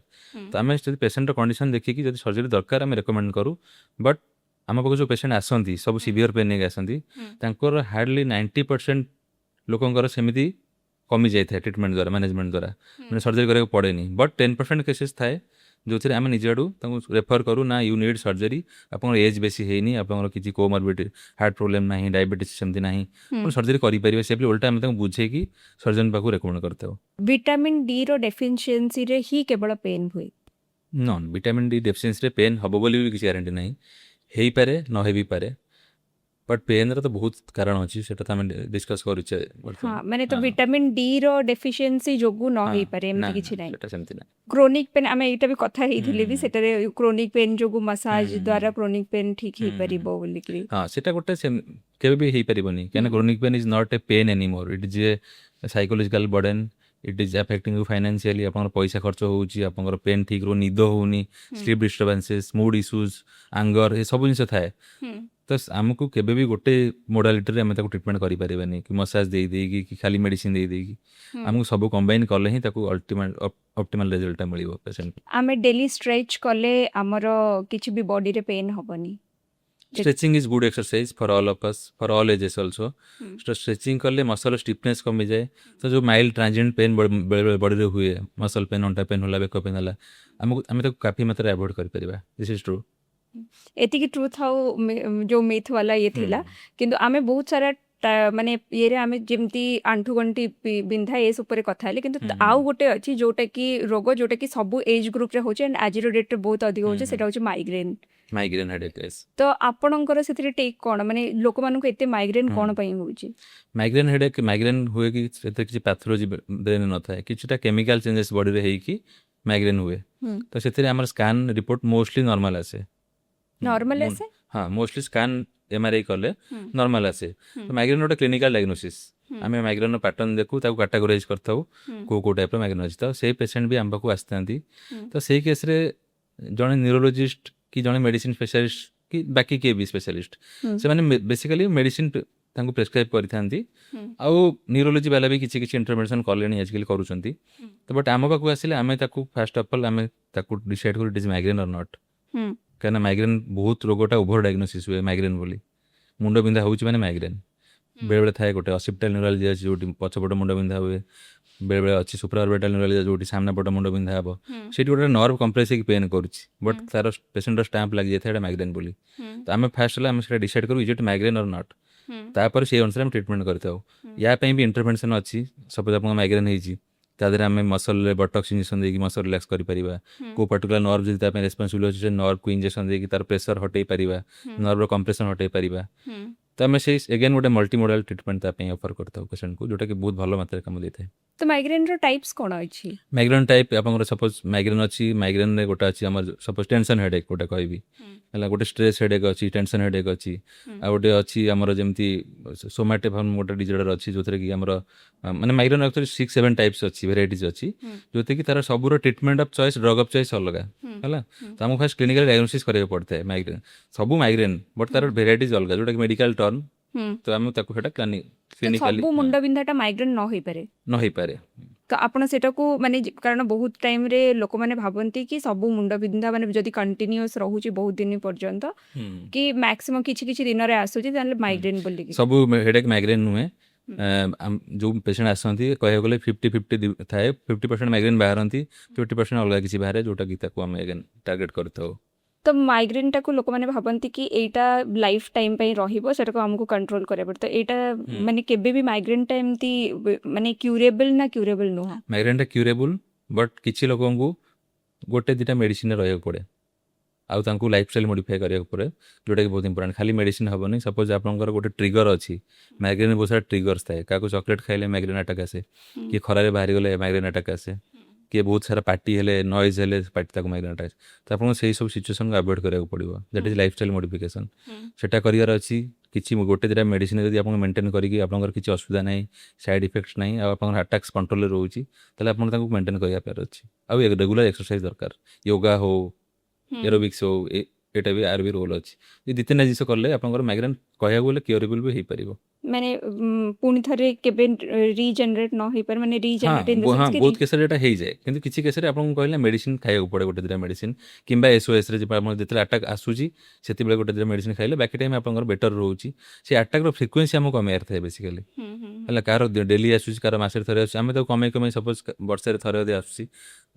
ତ ଆମେ ଯଦି ପେସେଣ୍ଟର କଣ୍ଡିସନ୍ ଦେଖିକି ଯଦି ସର୍ଜରୀ ଦରକାର ଆମେ ରେକମେଣ୍ଡ କରୁ। ବଟ୍ ଆମ ପାଖକୁ ଯେଉଁ ପେସେଣ୍ଟ ଆସନ୍ତି ସବୁ ସିଭିୟର ପେନ୍ ନେଇକି ଆସନ୍ତି ତାଙ୍କର ହାର୍ଡ଼ଲି 90% ଲୋକଙ୍କର ସେମିତି କମି ଯାଇଥାଏ ଟ୍ରିଟମେଣ୍ଟ ଦ୍ୱାରା ମ୍ୟାନେଜମେଣ୍ଟ ଦ୍ୱାରା ମାନେ ସର୍ଜରୀ କରିବାକୁ ପଡ଼େନି। ବଟ୍ 10% କେସେସ୍ ଥାଏ ଯେଉଁଥିରେ ଆମେ ନିଜ ଆଡ଼ୁ ତାଙ୍କୁ ରେଫର୍ କରୁ ନା ୟୁ ନିଡ୍ ସର୍ଜରୀ ଆପଣଙ୍କର ଏଜ୍ ବେଶୀ ହେଇନି ଆପଣଙ୍କର କିଛି କୋମର୍ବିଡ୍ ହାର୍ଟ ପ୍ରୋବ୍ଲେମ୍ ନାହିଁ ଡାଇବେଟିସ୍ ସେମିତି ନାହିଁ ଆପଣ ସର୍ଜରୀ କରିପାରିବେ ସେ ଓଲଟା ଆମେ ତାଙ୍କୁ ବୁଝେଇକି ସର୍ଜନ ପାଖକୁ ରେକମେଣ୍ଡ କରିଥାଉ। ଭିଟାମିନ୍ ଡି ର ଡେଫିସିଏନ୍ସିରେ ହିଁ କେବଳ ପେନ୍ ହୁଏ। ନନ୍ ଭିଟାମିନ୍ ଡି ଡେଫିସିଏନ୍ସିରେ ପେନ୍ ହେବ ବୋଲି ବି କିଛି ଗ୍ୟାରେଣ୍ଟି ନାହିଁ ହେଇପାରେ ନ ହେଇ ବି ପାରେ ବଟ୍ ପେନ୍ର ତ ବହୁତ କାରଣ ଅଛି ସେଟା ତ ଆମେ ଡିସ୍କସ୍ କରୁଛେ ହଁ ମାନେ ତ ଭିଟାମିନ୍ ଡି ର ଡେଫିସିଏନ୍ସି ଯୋଗୁଁ ନ ହେଇପାରେ ଏମିତି କିଛି ନାହିଁ। ସେଟା ସେମିତି ନାହିଁ। କ୍ରୋନିକ୍ ପେନ୍ ଆମେ ଏଇଟା ବି କଥା ହେଇଥିଲେ ବି ସେଟାରେ କ୍ରୋନିକ୍ ପେନ୍ ଯୋଗୁଁ ମସାଜ ଦ୍ୱାରା କ୍ରୋନିକ୍ ପେନ୍ ଠିକ୍ ହେଇପାରିବ ବୋଲିକିରି। ହଁ ସେଟା ଗୋଟେ କେବେ ବି ହେଇପାରିବନି କାହିଁକିନା chronic pain is not a pain anymore it is a psychological burden it is affecting you financially ଆପଣଙ୍କର ପଇସା ଖର୍ଚ୍ଚ ହେଉଛି ଆପଣଙ୍କର ପେନ୍ ଠିକ୍ ରହୁନି ନିଦ ହେଉନି ସ୍ଲିପ୍ ଡିଷ୍ଟର୍ବାନ୍ସେସ୍ ମୁଡ୍ ଇସ୍ୟୁଜ୍ ଆଙ୍ଗର ଏସବୁ ଜିନିଷ ଥାଏ। ତ ଆମକୁ କେବେ ବି ଗୋଟେ ମୋଡାଲିଟିରେ ଆମେ ତାକୁ ଟ୍ରିଟମେଣ୍ଟ କରିପାରିବାନି କି ମସାଜ ଦେଇକି କି ଖାଲି ମେଡ଼ିସିନ ଦେଇକି ଆମକୁ ସବୁ କମ୍ବାଇନ୍ କଲେ ହିଁ ତାକୁ ଅପ୍ଟିମାଲ ରେଜଲ୍ଟଟା ମିଳିବ ପେସେଣ୍ଟ। ଆମେ ଡେଲି ଷ୍ଟ୍ରେଚ୍ କଲେ ଆମର କିଛି ବି ବଡିରେ ପେନ୍ ହବନି। Stretching is good exercise for all of us for all ages also. तो स्ट्रेचिंग कले मसल स्टिफनेस कमी जाए तो जो माइल्ड ट्रांजिएंट पेन बॉडी हुए मसल पेन अंटा पेन होला बेक पेन होला आम काफी मात्रा अवॉइड कर दिस इज ट्रू। ଏତିକି ଟ୍ରୁଥ୍ ଆଉ ଯୋଉ ମିଥ୍ वाला ଇଏ ଥିଲା କିନ୍ତୁ ଆମେ ବହୁତ ସାରା ମାନେ ଇଏରେ ଆମେ ଯେମିତି ଆଣ୍ଠୁଗଣ୍ଠି ବିନ୍ଧା ଏସ୍ ଉପରେ କଥା ହେଲେ କିନ୍ତୁ ଆଉ ଗୋଟେ ଅଛି ଯୋଉଟା କି ରୋଗ ଯୋଉଟା କି ସବୁ ଏଜ୍ ଗ୍ରୁପରେ ହଉଛି ଆଣ୍ଡ ଆଜିର ଡେଟ୍ରେ ବହୁତ ଅଧିକ ହଉଛି ସେଟା ହଉଛି ମାଇଗ୍ରେନ୍। ମାଇଗ୍ରେନ୍ ହେଡେକ୍ ତ ଆପଣଙ୍କର ସେଥିରେ ଟେକ୍ କ'ଣ ମାନେ ଲୋକମାନଙ୍କୁ ଏତେ ମାଇଗ୍ରେନ୍ କ'ଣ ପାଇଁ ହଉଛି? ମାଇଗ୍ରେନ୍ ହେଡେକ୍ ମାଇଗ୍ରେନ୍ ହୁଏ କି ସେଥିରେ କିଛି ପାଥୋଲୋଜି ବ୍ରେନ୍ ନଥାଏ କିଛିଟା କେମିକାଲ ଚେଞ୍ଜେସ୍ ବଡିରେ ହେଇକି ମାଇଗ୍ରେନ୍ ହୁଏ ତ ସେଥିରେ ଆମର ସ୍କାନ୍ ରିପୋର୍ଟ ମୋଷ୍ଟଲି ନର୍ମାଲ ଆସେ। ନର୍ମାଲ ଆସେ? ହଁ ମୋଷ୍ଟଲି ସ୍କାନ୍ MRI କଲେ ନର୍ମାଲ ଆସେ। ତ ମାଇଗ୍ରେନ୍ ଗୋଟେ କ୍ଲିନିକାଲ ଡାଇଗ୍ନୋସିସ୍ ଆମେ ମାଇଗ୍ରେନ୍ର ପ୍ୟାଟର୍ନ ଦେଖୁ ତାକୁ କାଟାଗୋରାଇଜ୍ କରିଥାଉ କେଉଁ ଟାଇପ୍ର ମାଇଗ୍ରେନ୍ ଅଛି ତ ସେଇ ପେସେଣ୍ଟ ବି ଆମ ପାଖକୁ ଆସିଥାନ୍ତି। ତ ସେଇ କେସ୍ରେ ଜଣେ ନ୍ୟୁରୋଲୋଜିଷ୍ଟ କି ଜଣେ ମେଡ଼ିସିନ ସ୍ପେଶାଲିଷ୍ଟ କି ବାକି କିଏ ବି ସ୍ପେଶାଲିଷ୍ଟ ସେମାନେ ବେସିକାଲି ମେଡ଼ିସିନ ତାଙ୍କୁ ପ୍ରେସ୍କ୍ରାଇବ୍ କରିଥାନ୍ତି ଆଉ ନ୍ୟୁରୋଲୋଜି ବାଲା ବି କିଛି କିଛି ଇଣ୍ଟରଭେନସନ୍ କଲେଣି ଆଜିକାଲି କରୁଛନ୍ତି। ତ ବଟ୍ ଆମ ପାଖକୁ ଆସିଲେ ଆମେ ତାକୁ ଫାଷ୍ଟ ଅଫ୍ ଅଲ୍ ଆମେ ତାକୁ ଡିସାଇଡ୍ କରୁ it is migraine or not କାହିଁକିନା ମାଇଗ୍ରେନ୍ ବହୁତ ରୋଗଟା ଓଭର ଡାଇଗ୍ନୋସିସ୍ ହୁଏ ମାଇଗ୍ରେନ୍ ବୋଲି ମୁଣ୍ଡ ବିନ୍ଧା ହେଉଛି ମାନେ ମାଇଗ୍ରେନ୍ ବେଳେବେଳେ ଥାଏ ଗୋଟେ ଅସିପ୍ଟାଲ ନ୍ୟୁରାଲଜିଆ ଅଛି ଯେଉଁଠି ପଛପଟ ମୁଣ୍ଡ ବିନ୍ଧା ହୁଏ ବେଳେବେଳେ ଅଛି ସୁପ୍ରାଅର୍ବିଟାଲ ନ୍ୟୁରୋଲୋଜି ଯୋଉଠି ସାମ୍ନା ପଟ ମୁଣ୍ଡ ବିନ୍ଧା ହେବ ସେଇଠି ଗୋଟେ ନର୍ଭ କମ୍ପ୍ରେସ୍ ହେଇକି ପେନ୍ କରୁଛି ବଟ୍ ତାର ପେସେଣ୍ଟର ଷ୍ଟାମ୍ପ ଲାଗିଯାଇଥାଏ ଏଇଟା ମାଇଗ୍ରେନ୍ ବୋଲି। ତ ଆମେ ଫାଷ୍ଟ ହେଲା ଆମେ ସେଇଟା ଡିସାଇଡ୍ କରୁ is it migraine or not. ତାପରେ ସେଇ ଅନୁସାରେ ଆମେ ଟ୍ରିଟମେଣ୍ଟ କରିଥାଉ। ୟା ପାଇଁ ବି ଇଣ୍ଟରଭେନସନ୍ ଅଛି। ସପୋଜ ଆପଣଙ୍କ ମାଇଗ୍ରେନ୍ ହେଇଛି ତା ଦେହରେ ଆମେ ମସଲରେ ବଟକ୍ସ ଇଞ୍ଜେକ୍ସନ୍ ଦେଇକି ମସଲ ରିଲାକ୍ସ କରିପାରିବା। କେଉଁ ପର୍ଟିକୁଲାର ନର୍ଭ ଯଦି ତା ପାଇଁ ରେସ୍ପନ୍ସିବଲ୍ ଅଛି ସେ ନର୍ଭକୁ ଇଞ୍ଜେକ୍ସନ୍ ଦେଇକି ତାର ପ୍ରେସର ହଟେଇ ପାରିବା, ନର୍ଭର କମ୍ପ୍ରେସନ୍ ହଟେଇ ପାରିବା। ତ ଆମେ ସେଇ ଏଗେନ୍ ଗୋଟେ ମଲ୍ଟିମୋଡାଲ ଟ୍ରିଟମେଣ୍ଟ ତା ପାଇଁ ଅଫର କରିଥାଉ ପେସେଣ୍ଟକୁ ଯୋଉଟାକି ବହୁତ ଭଲ ମାତ୍ରାରେ କାମ ଦେଇଥାଏ। ତ ମାଇଗ୍ରେନ୍ର ଟାଇପ୍ସ କ'ଣ ଅଛି? ମାଇଗ୍ରେନ୍ ଟାଇପ୍ ଆପଣଙ୍କର ସପୋଜ ମାଇଗ୍ରେନ୍ ଅଛି, ମାଇଗ୍ରେନ୍ରେ ଗୋଟେ ଅଛି ଆମର ସପୋଜ ଟେନସନ୍ ହେଡେକ୍ ଗୋଟେ କହିବି ହେଲା, ଗୋଟେ ଷ୍ଟ୍ରେସ୍ ହେଡେକ୍ ଅଛି, ଟେନସନ୍ ହେଡେକ୍ ଅଛି, ଆଉ ଗୋଟେ ଅଛି ଆମର ଯେମିତି ସୋମାଟୋଫର୍ମ ଗୋଟେ ଡିଜର୍ଡର ଅଛି ଯୋଉଥିରେ କି ଆମର ମାନେ ମାଇଗ୍ରେନ୍ ଆକ୍ଚୁଆଲି 6-7 ଟାଇପ୍ସ ଅଛି, ଭେରାଇଟିଜ୍ ଅଛି ଯୋଉଥିରେ କି ତାର ସବୁର treatment of choice drug of choice ଅଲଗା ହେଲା। ତ ଆମକୁ ଫାଷ୍ଟ କ୍ଲିନିକାଲ ଡାୟଗ୍ନୋସିସ୍ କରିବାକୁ ପଡ଼ିଥାଏ ମାଇଗ୍ରେନ୍, ସବୁ ମାଇଗ୍ରେନ୍ ବଟ୍ ତାର ଭେରାଇଟିଜ୍ ଅଲଗା ଯୋଉଟାକି ମେଡିକାଲ ଟର୍ମ। ତ ଆମେ ତାକୁ ସେଟା କ୍ଲିନିକାଲି ସବୁ ମୁଣ୍ଡ ବିନ୍ଧାଟା ମାଇଗ୍ରେନ୍ ନ ହେଇପାରେ। ନ ହେଇପାରେ। ତ ଆପଣ ସେଟାକୁ ମାନେ କାରଣ ବହୁତ ଟାଇମରେ ଲୋକମାନେ ଭାବନ୍ତି କି ସବୁ ମୁଣ୍ଡ ବିନ୍ଧା ମାନେ ଯଦି କଣ୍ଟିନ୍ୟୁଅସ୍ ରହୁଛି ବହୁତ ଦିନ ପର୍ଯ୍ୟନ୍ତ କି ମ୍ୟାକ୍ସିମମ୍ କିଛି କିଛି ଦିନରେ ଆସୁଛି ତାହେଲେ ମାଇଗ୍ରେନ୍ ବୋଲିକି। ସବୁ ହେଡେକ୍ ମାଇଗ୍ରେନ୍ ନୁହେଁ। ଯୋଉ ପେସେଣ୍ଟ ଆସନ୍ତି କହିବାକୁ ଗଲେ 50-50 ଥାଏ। 50% ମାଇଗ୍ରେନ୍ ବାହାରନ୍ତି, 50% ଅଲଗା କିଛି ବାହାରେ ଯୋଉଟାକି ତାକୁ ଆମେ ଏଗେନ୍ ଟାର୍ଗେଟ୍ କରିଥାଉ। ତ ମାଇଗ୍ରେନ୍ଟାକୁ ଲୋକମାନେ ଭାବନ୍ତି କି ଏଇଟା ଲାଇଫ୍ ଟାଇମ୍ ପାଇଁ ରହିବ, ସେଟାକୁ ଆମକୁ କଣ୍ଟ୍ରୋଲ କରିବାକୁ ପଡ଼ିବ। ତ ଏଇଟା ମାନେ କେବେ ବି ମାଇଗ୍ରେନ୍ଟା ଏମିତି ମାନେ କ୍ୟୁରେବଲ୍ ନା କ୍ୟୁରେବଲ୍ ନୁହଁ? ମାଇଗ୍ରେନ୍ଟା କ୍ୟୁରେବୁଲ୍ ବଟ୍ କିଛି ଲୋକଙ୍କୁ ଗୋଟେ ଦୁଇଟା ମେଡ଼ିସିନରେ ରହିବାକୁ ପଡ଼େ, ଆଉ ତାଙ୍କୁ ଲାଇଫଷ୍ଟାଇଲ୍ ମୋଡ଼ିଫାଏ କରିବାକୁ ପଡ଼େ ଯୋଉଟାକି ବହୁତ ଇମ୍ପୋର୍ଟାଣ୍ଟ। ଖାଲି ମେଡ଼ିସିନ୍ ହେବନି। ସପୋଜ ଆପଣଙ୍କର ଗୋଟେ ଟ୍ରିଗର୍ ଅଛି, ମାଇଗ୍ରେନ୍ ବହୁତ ସାରା ଟ୍ରିଗର୍ସ ଥାଏ। କାହାକୁ ଚକୋଲେଟ୍ ଖାଇଲେ ମାଇଗ୍ରେନ୍ ଆଟାକ୍ ଆସେ, କିଏ ଖରାରେ ବାହାରିଗଲେ ମାଇଗ୍ରେନ୍ ଆଟାକ୍ ଆସେ, କିଏ ବହୁତ ସାରା ପାର୍ଟି ହେଲେ ନଏଜ୍ ହେଲେ ପାର୍ଟି ତାକୁ ମାଇଗ୍ରେନ୍ ଆଟାକ୍। ତ ଆପଣଙ୍କୁ ସେଇ ସବୁ ସିଚୁଏସନ୍କୁ ଆଭଏଡ଼ କରିବାକୁ ପଡ଼ିବ। That is lifestyle modification. ସେଟା କରିବାର ଅଛି। କିଛି ଗୋଟେ ଦୁଇଟା ମେଡ଼ିସିନ୍ ଯଦି ଆପଣ ମେଣ୍ଟେନ୍ କରିକି ଆପଣଙ୍କର କିଛି ଅସୁବିଧା ନାହିଁ, ସାଇଡ୍ ଇଫେକ୍ଟସ୍ ନାହିଁ, ଆଉ ଆପଣଙ୍କର ଆଟାକ୍ସ କଣ୍ଟ୍ରୋଲରେ ରହୁଛି, ତାହେଲେ ଆପଣ ତାଙ୍କୁ ମେଣ୍ଟେନ୍ କରିବାର ଅଛି। ଆଉ ରେଗୁଲାର ଏକ୍ସରସାଇଜ୍ ଦରକାର। ୟୋଗା ହଉ, ଏରୋବିକ୍ସ ହଉ, ଏଇଟା ବି ଆର ବି ରୋଲ୍ ଅଛି। ଏ ଦୁଇ ତିନିଟା ଜିନିଷ କଲେ ଆପଣଙ୍କର ମାଇଗ୍ରେନ୍ କହିବାକୁ ଗଲେ କ୍ୟୁରେବୁଲ୍ ବି ହେଇପାରିବ। ମାନେ ପୁଣି ଥରେ କେବେ ରିଜେନେରେଟ୍ ନ ହେଇପାରେ, ମାନେ ରିଜେନେରେଟ୍ ଇନ୍ ଦ ହଁ ସେନ୍ସ କି ବହୁତ କେସରେ ଏଇଟା ହେଇଯାଏ, କିନ୍ତୁ କିଛି କେସରେ ଆପଣଙ୍କୁ କହିଲେ ମେଡ଼ିସିନ୍ ଖାଇବାକୁ ପଡ଼େ ଗୋଟେ ଦୁଇଟା ମେଡ଼ିସିନ୍, କିମ୍ବା ଏସ୍ଓଏସ୍ରେ ଆପଣ ଯେତେବେଳେ ଆଟାକ୍ ଆସୁଛି ସେତେବେଳେ ଗୋଟେ ଦୁଇଟା ମେଡ଼ିସିନ୍ ଖାଇଲେ ବାକି ଟାଇମ୍ ଆପଣଙ୍କର ବେଟର୍ ରହୁଛି। ସେ ଆଟାକ୍ର ଫ୍ରିକ୍ୱେନ୍ସି ଆମକୁ କମେଇବାର ଥାଏ ବେସିକାଲି ହେଲା। କାହାର ଡେଲି ଆସୁଛି, କାହାର ମାସରେ ଥରେ ଆସୁଛି, ଆମେ ତାକୁ କମେଇ ସପୋଜ ବର୍ଷରେ ଥରେ ଯଦି ଆସୁଛି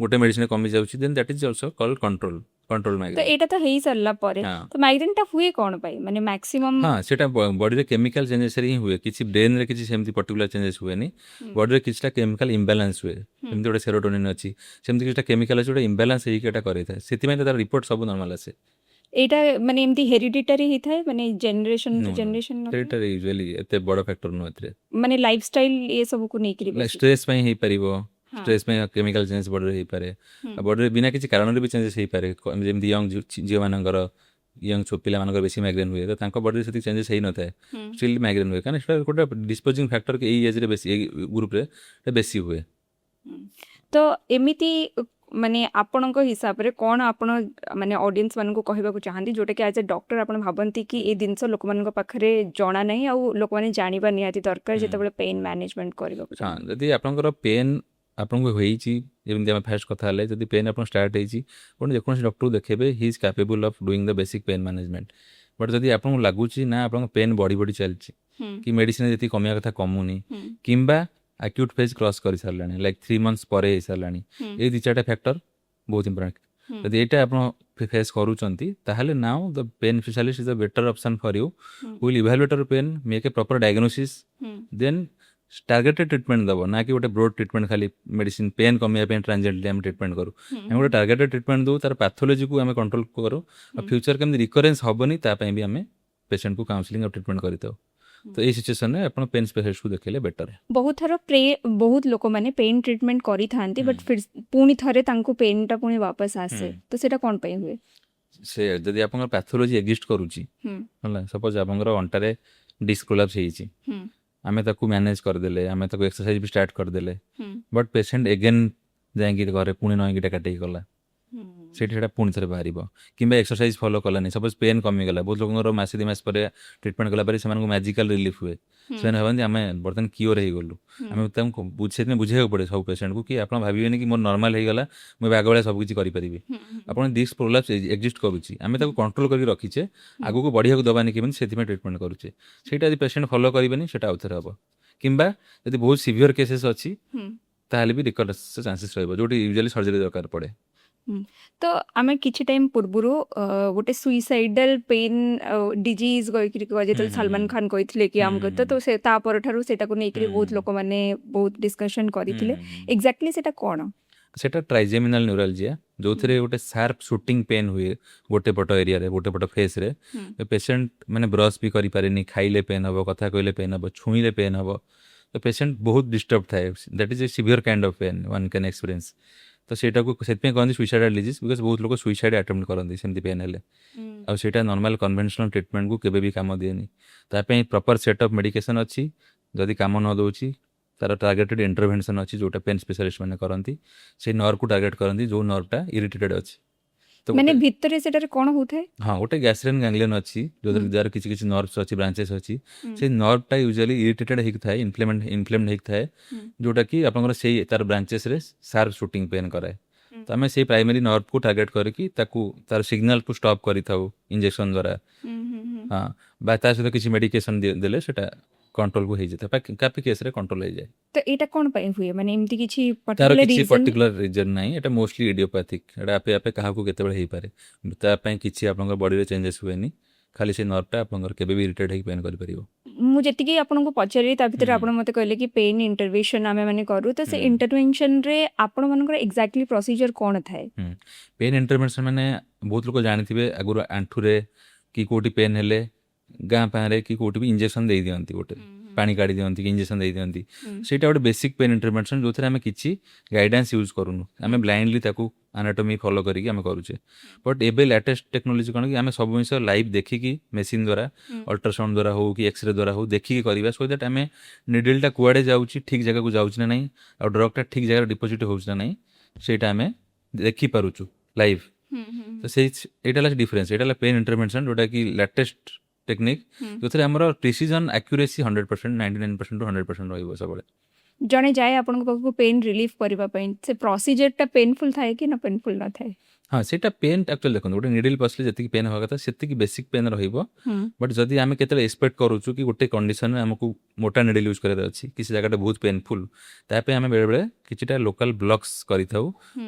ଗୋଟେ ମେଡ଼ିସିନ୍ କମି ଯାଉଛି, then that is also called control ତ ମାଇଗ୍ରେନ୍। ଏଇଟା ତ ହେଇ ସାରିଲା ପରେ ତ ମାଇଗ୍ରେନ୍ଟା ହୁଏ କ'ଣ ପାଇଁ? ମାନେ ମ୍ୟାକ୍ସିମମ୍ ହଁ ସେଟା ବଡିରେ କେମିକାଲ ଚେଞ୍ଜେସରେ ହିଁ ହୁଏ। କିଛି ବ୍ରେନରେ କିଛି ସେମିତି ପର୍ଟିକୁଲାର ଚେଞ୍ଜେସ୍ ହୁଏନି, ବଡିରେ କିଛିଟା କେମିକାଲ ଇମ୍ବାଲାନ୍ସ ହୁଏ। ଯେମିତି ଗୋଟେ ସେରୋଟୋନିନ୍ ଅଛି, ସେମିତି କିଛିଟା କେମିକାଲ ଅଛି ଗୋଟେ ଇମ୍ବାଲାନ୍ସ ହେଇକି ଏଟା କରିଥାଏ। ସେଥିପାଇଁ ତାର ରିପୋର୍ଟ ସବୁ ନର୍ମାଲ ଆସେ। ଏଇଟା ମାନେ ଏମିତି ହେରିଡିଟାରୀ ହେଇଥାଏ, ମାନେ ଜେନେରେସନ୍ ଟୁ ଜେନେରେସନ୍ ସେଇଟା ୟୁଜୁଆଲି ଏତେ ବଡ ଫ୍ୟାକ୍ଟର ନୁହେଁ ଏଥିରେ। ମାନେ ଲାଇଫଷ୍ଟାଇଲ୍ ଏ ସବୁକୁ ନେଇକିରି ବେଶୀ। ଷ୍ଟ୍ରେସ୍ ପାଇଁ ହେଇପାରିବ, ଷ୍ଟ୍ରେସ୍ ପାଇଁ କେମିକାଲ ଚେଞ୍ଜେସ୍ ବଡିରେ ହେଇପାରେ, ଆଉ ବଡିରେ ବିନା କିଛି କାରଣରେ ବି ଚେଞ୍ଜେସ୍ ହେଇପାରେ। ଯେମିତି ୟଙ୍ଗ ଝିଅମାନଙ୍କର, ୟଙ୍ଗ ପିଲାମାନଙ୍କର ବେଶୀ ମାଇଗ୍ରେନ୍ ହୁଏ, ତ ତାଙ୍କ ବଡିରେ ସେତିକି ଚେଞ୍ଜେସ୍ ହେଇନଥାଏ, ଷ୍ଟିଲ୍ ମାଇଗ୍ରେନ୍ ହୁଏ। କାରଣ ସେଟା ଗୋଟେ ଡିସ୍ପୋଜିଂ ଫ୍ୟାକ୍ଟର କି ଏଇ ଏଜ୍ରେ ବେଶୀ, ଏଇ ଗ୍ରୁପ୍ରେ ବେଶୀ ହୁଏ। ତ ଏମିତି ମାନେ ଆପଣଙ୍କ ହିସାବରେ କ'ଣ ଆପଣ ମାନେ ଅଡ଼ିଏନ୍ସ ମାନଙ୍କୁ କହିବାକୁ ଚାହାନ୍ତି ଯୋଉଟାକି ଆଜ୍ ଏ ଡକ୍ଟର ଆପଣ ଭାବନ୍ତି କି ଏ ଜିନିଷ ଲୋକମାନଙ୍କ ପାଖରେ ଜଣା ନାହିଁ ଆଉ ଲୋକମାନେ ଜାଣିବା ନିହାତି ଦରକାର ଯେତେବେଳେ ପେନ୍ ମ୍ୟାନେଜମେଣ୍ଟ କରିବାକୁ ହଁ ଯଦି ଆପଣଙ୍କର ପେନ୍ ଆପଣଙ୍କୁ ହେଇଛି, ଯେମିତି ଆମେ ଫାଷ୍ଟ କଥା ହେଲେ, ଯଦି ପେନ୍ ଆପଣ ଷ୍ଟାର୍ଟ ହେଇଛି ଆପଣ ଯେକୌଣସି ଡକ୍ଟରକୁ ଦେଖେଇବେ, he is capable of doing the basic pain management. But ଯଦି ଆପଣଙ୍କୁ ଲାଗୁଛି ନା ଆପଣଙ୍କ ପେନ୍ ବଢ଼ି ଚାଲିଛି, କି ମେଡ଼ିସିନ ଯେତିକି କମିବା କଥା କମୁନି, କିମ୍ବା ଆକ୍ୟୁଟ୍ ଫେଜ୍ କ୍ରସ୍ କରିସାରିଲାଣି, ଲାଇକ୍ 3 months ପରେ ହେଇସାରିଲାଣି, ଏଇ ଦୁଇ ଚାରିଟା ଫ୍ୟାକ୍ଟର ବହୁତ ଇମ୍ପୋର୍ଟାଣ୍ଟ। ଯଦି ଏଇଟା ଆପଣ ଫେସ୍ କରୁଛନ୍ତି ତାହେଲେ now the pain specialist is the better option for you, will evaluate your pain, make a proper diagnosis, then targeted treatment ଦେବ, ନା କି ଗୋଟେ ବ୍ରୋଡ୍ ଟ୍ରିଟମେଣ୍ଟ ଖାଲି ମେଡ଼ିସିନ ପେନ୍ କମିବା ପାଇଁ ଟ୍ରାଞ୍ଜିଏଣ୍ଟଲି ଆମେ ଟ୍ରିଟମେଣ୍ଟ କରୁ। ଆମେ ଗୋଟେ ଟାର୍ଗେଟେଡ୍ ଟ୍ରିଟମେଣ୍ଟ ଦେଉ, ତାର ପାଥୋଲୋଜିକୁ ଆମେ କଣ୍ଟ୍ରୋଲ କରୁ, ଆଉ ଫ୍ୟୁଚର କେମିତି ରିକରେନ୍ସ ହେବନି ତା ପାଇଁ ବି ଆମେ ପେସେଣ୍ଟକୁ କାଉନସିଲିଂ ଆଉ ଟ୍ରିଟମେଣ୍ଟ କରିଥାଉ। ତ ଏଇ ସିଚୁଏସନରେ ଆପଣ ପେନ୍ ସ୍ପେଶାଲିଷ୍ଟକୁ ଦେଖେଇଲେ ବେଟର। ବହୁତ ଥର ବହୁତ ଲୋକମାନେ ପେନ୍ ଟ୍ରିଟମେଣ୍ଟ କରିଥାନ୍ତି, ବଟ୍ ପୁଣି ଥରେ ତାଙ୍କୁ ପେନ୍ଟା ପୁଣି ବାପସ ଆସେ, ତ ସେଇଟା କ'ଣ ପାଇଁ ହୁଏ? ସେ ଯଦି ଆପଣଙ୍କର ପାଥୋଲୋଜି ଏକ୍ଜିଷ୍ଟ କରୁଛି ହେଲା, ସପୋଜ ଆପଣଙ୍କର ଅଣ୍ଟାରେ ଡିସ୍କ ପ୍ରୋଲାପ୍ସ ହେଇଛି, ଆମେ ତାକୁ ମ୍ୟାନେଜ କରିଦେଲେ, ଆମେ ତାକୁ ଏକ୍ସରସାଇଜ ବି ଷ୍ଟାର୍ଟ କରିଦେଲେ, ବଟ୍ ପେସେଣ୍ଟ ଏଗେନ୍ ଯାଇକି ଘରେ ପୁଣି ନଈକି କାଟିକି ଗଲା, ସେଇଠି ସେଇଟା ପୁଣି ଥରେ ବାହାରିବ, କିମ୍ବା ଏକ୍ସରସାଇଜ ଫଲୋ କଲାନି, ସପୋଜ ପେନ୍ କମିଗଲା। ବହୁତ ଲୋକଙ୍କର ମାସେ 2 ମାସ ପରେ ଟ୍ରିଟମେଣ୍ଟ କଲା ପରେ ସେମାନଙ୍କୁ ମ୍ୟାଜିକାଲ ରିଲିଫ ହୁଏ, ସେମାନେ ଭାବନ୍ତି ଆମେ ବର୍ତ୍ତମାନ କିଓର ହେଇଗଲୁ। ଆମେ ତାଙ୍କୁ ସେଥିପାଇଁ ବୁଝେଇବାକୁ ପଡ଼େ ସବୁ ପେସେଣ୍ଟକୁ କି ଆପଣ ଭାବିବେନି କି ମୋର ନର୍ମାଲ ହେଇଗଲା, ମୁଁ ଏବେ ଆଗ ଭଳିଆ ସବୁ କିଛି କରିପାରିବି। ଆପଣ ଡିସ୍କ ପ୍ରୋଲାପ୍ସ ଏକ୍ଜିଷ୍ଟ କରୁଛି, ଆମେ ତାକୁ କଣ୍ଟ୍ରୋଲ କରିକି ରଖିଛେ, ଆଗକୁ ବଢ଼ିବାକୁ ଦେବାନି କେମିତି, ସେଥିପାଇଁ ଟ୍ରିଟମେଣ୍ଟ କରୁଛେ। ସେଇଟା ଯଦି ପେସେଣ୍ଟ ଫଲୋ କରିବେନି ସେଇଟା ଆଉଥରେ ହେବ, କିମ୍ବା ଯଦି ବହୁତ ସିଭିୟର କେସେସ୍ ଅଛି ତାହେଲେ ବି ରିକରେନ୍ସ ଚାନ୍ସେସ୍ ରହିବ ଯୋଉଠି ୟୁଜୁଆଲି ସର୍ଜରୀ ଦରକାର ପଡ଼େ। ତ ଆମେ କିଛି ଟାଇମ୍ ପୂର୍ବରୁ ଗୋଟେ ସୁଇସାଇଡାଲ ପେନ୍ ଡିଜିଜ୍ କହିକିରି ଯେତେବେଳେ ସଲମାନ ଖାନ କହିଥିଲେ କି ଆମକୁ ତ ସେ ତା ପରଠାରୁ ସେଟାକୁ ନେଇକରି ବହୁତ ଲୋକମାନେ ବହୁତ ଡିସ୍କସନ୍ କରିଥିଲେ। ଏକ୍ଜାକ୍ଟଲି ସେଟା କ'ଣ? ସେଟା ଟ୍ରାଇଜେମିନାଲ ନ୍ୟୁରାଲଜିଆ ଯୋଉଥିରେ ଗୋଟେ ସାର୍ପ ସୁଟିଂ ପେନ୍ ହୁଏ ଗୋଟେ ପଟ ଏରିଆରେ ଗୋଟେ ପଟ ଫେସ୍ରେ। ପେସେଣ୍ଟ ମାନେ ବ୍ରସ୍ ବି କରିପାରେନି, ଖାଇଲେ ପେନ୍ ହେବ, କଥା କହିଲେ ପେନ୍ ହେବ, ଛୁଇଁଲେ ପେନ୍ ହେବ। ତ ପେସେଣ୍ଟ ବହୁତ ଡିଷ୍ଟର୍ବ ଥାଏ। That is a severe kind of pain one can experience. ତ ସେଇଟାକୁ ସେଥିପାଇଁ କହନ୍ତି ସୁଇସାଇଡାଲ ଡିଜିଜ୍ ବିକଜ ବହୁତ ଲୋକ ସୁଇସାଇଡ୍ ଆଟେମ୍ପ୍ଟ କରନ୍ତି ସେମିତି ପେନ୍ ହେଲେ। ଆଉ ସେଇଟା ନର୍ମାଲ କନଭେନସନାଲ ଟ୍ରିଟମେଣ୍ଟକୁ କେବେ ବି କାମ ଦିଏନି। ତା ପାଇଁ ପ୍ରପର ସେଟ୍ ଅଫ୍ ମେଡ଼ିକେସନ୍ ଅଛି। ଯଦି କାମ ନ ଦେଉଛି ତାର ଟାର୍ଗେଟେଡ୍ ଇଣ୍ଟରଭେନସନ୍ ଅଛି ଯୋଉଟା ପେନ୍ ସ୍ପେଶାଲିଷ୍ଟ ମାନେ କରନ୍ତି। ସେଇ ନର୍ଭକୁ ଟାର୍ଗେଟ କରନ୍ତି ଯୋଉ ନର୍ଭଟା ଇରିଟେଟେଡ୍ ଅଛି। ତ ମାନେ ଭିତରେ ସେଟାରେ କ'ଣ ହଉଥାଏ? ହଁ ଗୋଟେ ଗ୍ୟାସ୍ଟ୍ରେନ୍ ଗାଙ୍ଗ୍ଲିଅନ୍ ଅଛି ଯୋଉଥିରେ ଯାହାର କିଛି କିଛି ନର୍ଭସ୍ ଅଛି, ବ୍ରାଞ୍ଚେସ୍ ଅଛି। ସେଇ ନର୍ଭଟା ୟୁଜୁଆଲି ଇରିଟେଟେଡ୍ ହେଇକି ଥାଏ, ଇନଫ୍ଲେମ୍ଡ ହେଇକି ଥାଏ, ଯୋଉଟା କି ଆପଣଙ୍କର ସେଇ ତାର ବ୍ରାଞ୍ଚେସ୍ରେ ସାର୍ପ ସୁଟିଂ ପେନ୍ କରାଏ। ତ ଆମେ ସେଇ ପ୍ରାଇମେରୀ ନର୍ଭକୁ ଟାର୍ଗେଟ କରିକି ତାକୁ ତାର ସିଗ୍ନାଲକୁ ଷ୍ଟପ୍ କରିଥାଉ ଇଞ୍ଜେକ୍ସନ୍ ଦ୍ୱାରା। ହଁ ବା ତା ସହିତ କିଛି ମେଡ଼ିକେସନ୍ ଦେଲେ ସେଟା କଣ୍ଟ୍ରୋଲକୁ ହେଇଯାଇଥାଏ, କାଫି କେସ୍ରେ କଣ୍ଟ୍ରୋଲ ହେଇଯାଏ। ତ ଏଇଟା କ'ଣ ପାଇଁ ହୁଏ? ମାନେ ଏମିତି କିଛି ତାର ପର୍ଟିକୁଲାର କିଛି ରିଜନ୍? ପର୍ଟିକୁଲାର ରିଜନ୍ ନାହିଁ, ଏଟା ମୋଷ୍ଟଲି ଇଡ଼ିଓପାଥିକ୍। ଏଟା ଆପେ ଆପେ କାହାକୁ କେତେବେଳେ ହେଇପାରେ। ତା ପାଇଁ କିଛି ଆପଣଙ୍କ ବଡ଼ିରେ ଚେଞ୍ଜେସ୍ ହୁଏନି, ଖାଲି ସେ ନର୍ଭଟା ଆପଣଙ୍କର କେବେ ବି ଇରିଟେଟ୍ ହେଇକି ପେନ୍ କରିପାରିବ। ମୁଁ ଯେତିକି ଆପଣଙ୍କୁ ପଚାରିଲି ତା ଭିତରେ ଆପଣ ମୋତେ କହିଲେ କି ପେନ୍ ଇଣ୍ଟରଭେନସନ୍ ଆମେ ମାନେ କରୁ, ତ ସେ ଇଣ୍ଟରଭେନସନ୍ରେ ଆପଣମାନଙ୍କର ଏକ୍ଜାକ୍ଟଲି ପ୍ରୋସିଜର କ'ଣ ଥାଏ? ପେନ୍ ଇଣ୍ଟରଭେନସନ୍ ମାନେ ବହୁତ ଲୋକ ଜାଣିଥିବେ ଆଗରୁ ଆଣ୍ଠୁରେ କି କେଉଁଠି ପେନ୍ ହେଲେ ଗାଁ ପାହାଁରେ କି କେଉଁଠି ବି ଇଞ୍ଜେକ୍ସନ୍ ଦେଇଦିଅନ୍ତି, ଗୋଟେ ପାଣି କାଢ଼ି ଦିଅନ୍ତି କି ଇଞ୍ଜେକ୍ସନ୍ ଦେଇଦିଅନ୍ତି। ସେଇଟା ଗୋଟେ ବେସିକ୍ ପେନ୍ ଇଣ୍ଟରଭେନସନ୍ ଯେଉଁଥିରେ ଆମେ କିଛି ଗାଇଡାନ୍ସ ୟୁଜ୍ କରୁନୁ, ଆମେ ବ୍ଲାଇଣ୍ଡଲି ତାକୁ ଆନାଟୋମି ଫଲୋ କରିକି ଆମେ କରୁଛେ। ବଟ୍ ଏବେ ଲାଟେଷ୍ଟ ଟେକ୍ନୋଲୋଜି କ'ଣ କି ଆମେ ସବୁ ଜିନିଷ ଲାଇଭ୍ ଦେଖିକି ମେସିନ୍ ଦ୍ୱାରା, ଅଲ୍ଟ୍ରାସାଉଣ୍ଡ ଦ୍ୱାରା ହଉ କି ଏକ୍ସରେ ଦ୍ୱାରା ହଉ ଦେଖିକି କରିବା, ସୋ ଦ୍ୟାଟ୍ ଆମେ ନିଡଲ୍ଟା କୁଆଡ଼େ ଯାଉଛି, ଠିକ୍ ଜାଗାକୁ ଯାଉଛି ନା ନାହିଁ, ଆଉ ଡ୍ରଗ୍ଟା ଠିକ୍ ଜାଗାରେ ଡିପୋଜିଟ୍ ହେଉଛି ନା ନାହିଁ, ସେଇଟା ଆମେ ଦେଖିପାରୁଛୁ ଲାଇଭ୍। ତ ଏଇଟା ହେଲା ଡିଫରେନ୍ସ। ଏଇଟା ହେଲା ପେନ୍ ଇଣ୍ଟରଭେନସନ୍ ଯୋଉଟାକି ଲାଟେଷ୍ଟ ଟେକ୍ନିକ୍, ଯେଉଁଥିରେ ଆମର ପ୍ରିସିଜନ୍ ଆକ୍ୟୁରେସି 100%, 99% ରୁ 100% ରହିବ ସବୁବେଳେ। ଜଣେ ଯାଏ ଆପଣଙ୍କ ପାଖକୁ ପେନ୍ ରିଲିଫ୍ କରିବା ପାଇଁ, ସେ ପ୍ରୋସିଜରଟା ପେନଫୁଲ୍ ଥାଏ କି ନା ପେନଫୁଲ୍ ନଥାଏ? ହଁ ସେଇଟା ପେନ୍ ଆକ୍ଚୁଆଲି ଦେଖନ୍ତୁ ଗୋଟେ ନିଡଲ୍ ପଶିଲେ ଯେତିକି ପେନ୍ ହେବା କଥା ସେତିକି ବେସିକ୍ ପେନ୍ ରହିବ। ବଟ୍ ଯଦି ଆମେ କେତେବେଳେ ଏକ୍ସପେକ୍ଟ କରୁଛୁ କି ଗୋଟେ କଣ୍ଡିସନରେ ଆମକୁ ମୋଟା ନିଡଲ୍ ୟୁଜ୍ କରିବାର ଅଛି କି ସେ ଜାଗାଟା ବହୁତ ପେନଫୁଲ୍, ତା ପାଇଁ ଆମେ ବେଳେବେଳେ କିଛିଟା ଲୋକାଲ୍ ବ୍ଲକ୍ସ କରିଥାଉ।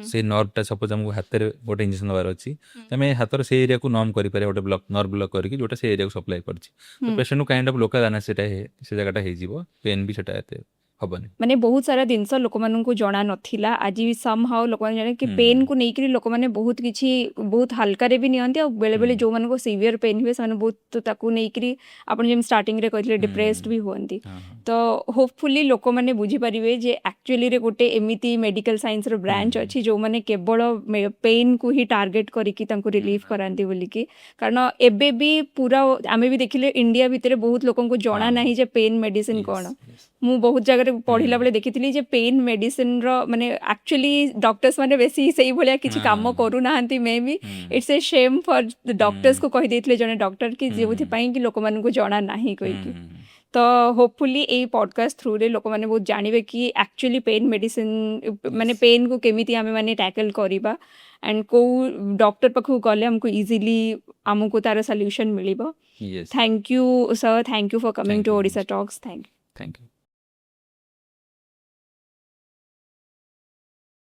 ସେଇ ନର୍ଭଟା ସପୋଜ୍ ଆମକୁ ହାତରେ ଗୋଟେ ଇଞ୍ଜେକ୍ସନ୍ ଦେବାର ଅଛି, ଆମେ ହାତର ସେଇ ଏରିଆକୁ ନର୍ଭ କରିପାରିବା, ଗୋଟେ ନର୍ଭ ବ୍ଲକ୍ କରିକି ଯୋଉଟା ସେଇ ଏରିଆକୁ ସପ୍ଲାଏ କରିଛି। ତ ପେସେଣ୍ଟକୁ କାଇଣ୍ଡ ଅଫ୍ ଲୋକାଲ୍ ଆନେଷ୍ଟେସିଆ ସେ ଜାଗାଟା ହେଇଯିବ, ପେନ୍ ବି ସେଟା ଏତେ ହବନି। ମାନେ ବହୁତ ସାରା ଜିନିଷ ଲୋକମାନଙ୍କୁ ଜଣା ନଥିଲା, ଆଜି ବି ସମହାଉ ଲୋକମାନେ ଜାଣେ କି ପେନ୍କୁ ନେଇକରି ଲୋକମାନେ ବହୁତ କିଛି ବହୁତ ହାଲକାରେ ବି ନିଅନ୍ତି, ଆଉ ବେଳେବେଳେ ଯେଉଁମାନଙ୍କୁ ସିଭିୟର ପେନ୍ ହୁଏ ସେମାନେ ବହୁତ ତାକୁ ନେଇକରି ଆପଣ ଯେମିତି ଷ୍ଟାର୍ଟିଂରେ କହିଥିଲେ ଡିପ୍ରେସ୍ଡ ବି ହୁଅନ୍ତି। ତ ହୋପଫୁଲି ଲୋକମାନେ ବୁଝିପାରିବେ ଯେ ଆକ୍ଚୁଆଲିରେ ଗୋଟେ ଏମିତି ମେଡ଼ିକାଲ ସାଇନ୍ସର ବ୍ରାଞ୍ଚ ଅଛି ଯେଉଁମାନେ କେବଳ ପେନ୍କୁ ହିଁ ଟାର୍ଗେଟ୍ କରିକି ତାଙ୍କୁ ରିଲିଫ୍ କରାନ୍ତି ବୋଲିକି। କାରଣ ଏବେ ବି ପୁରା ଆମେ ବି ଦେଖିଲେ ଇଣ୍ଡିଆ ଭିତରେ ବହୁତ ଲୋକଙ୍କୁ ଜଣା ନାହିଁ ଯେ ପେନ୍ ମେଡ଼ିସିନ କ'ଣ। ମୁଁ ବହୁତ ଜାଗାରେ ପଢ଼ିଲା ବେଳେ ଦେଖିଥିଲି ଯେ ପେନ୍ ମେଡ଼ିସିନର ମାନେ ଆକ୍ଚୁଆଲି ଡକ୍ଟର୍ସ ମାନେ ବେଶୀ ସେଇଭଳିଆ କିଛି କାମ କରୁନାହାନ୍ତି। ମେ ବି ଇଟ୍ସ ଏ ସେମ୍ ଫର୍ ଡକ୍ଟର୍ସକୁ କହିଦେଇଥିଲେ ଜଣେ ଡକ୍ଟର କି ଯେଉଁଥିପାଇଁ କି ଲୋକମାନଙ୍କୁ ଜଣା ନାହିଁ କହିକି। ତ ହୋପଫୁଲି ଏଇ ପଡ଼କାଷ୍ଟ ଥ୍ରୁରେ ଲୋକମାନେ ବହୁତ ଜାଣିବେ କି ଆକ୍ଚୁଆଲି ପେନ୍ ମେଡ଼ିସିନ ମାନେ ପେନ୍କୁ କେମିତି ଆମେ ମାନେ ଟ୍ୟାକଲ୍ କରିବା, ଆଣ୍ଡ କେଉଁ ଡକ୍ଟର ପାଖକୁ ଗଲେ ଆମକୁ ଇଜିଲି ଆମକୁ ତାର ସଲ୍ୟୁସନ୍ ମିଳିବ। Thank you sir, thank you for coming to Odisha talks. Thank you.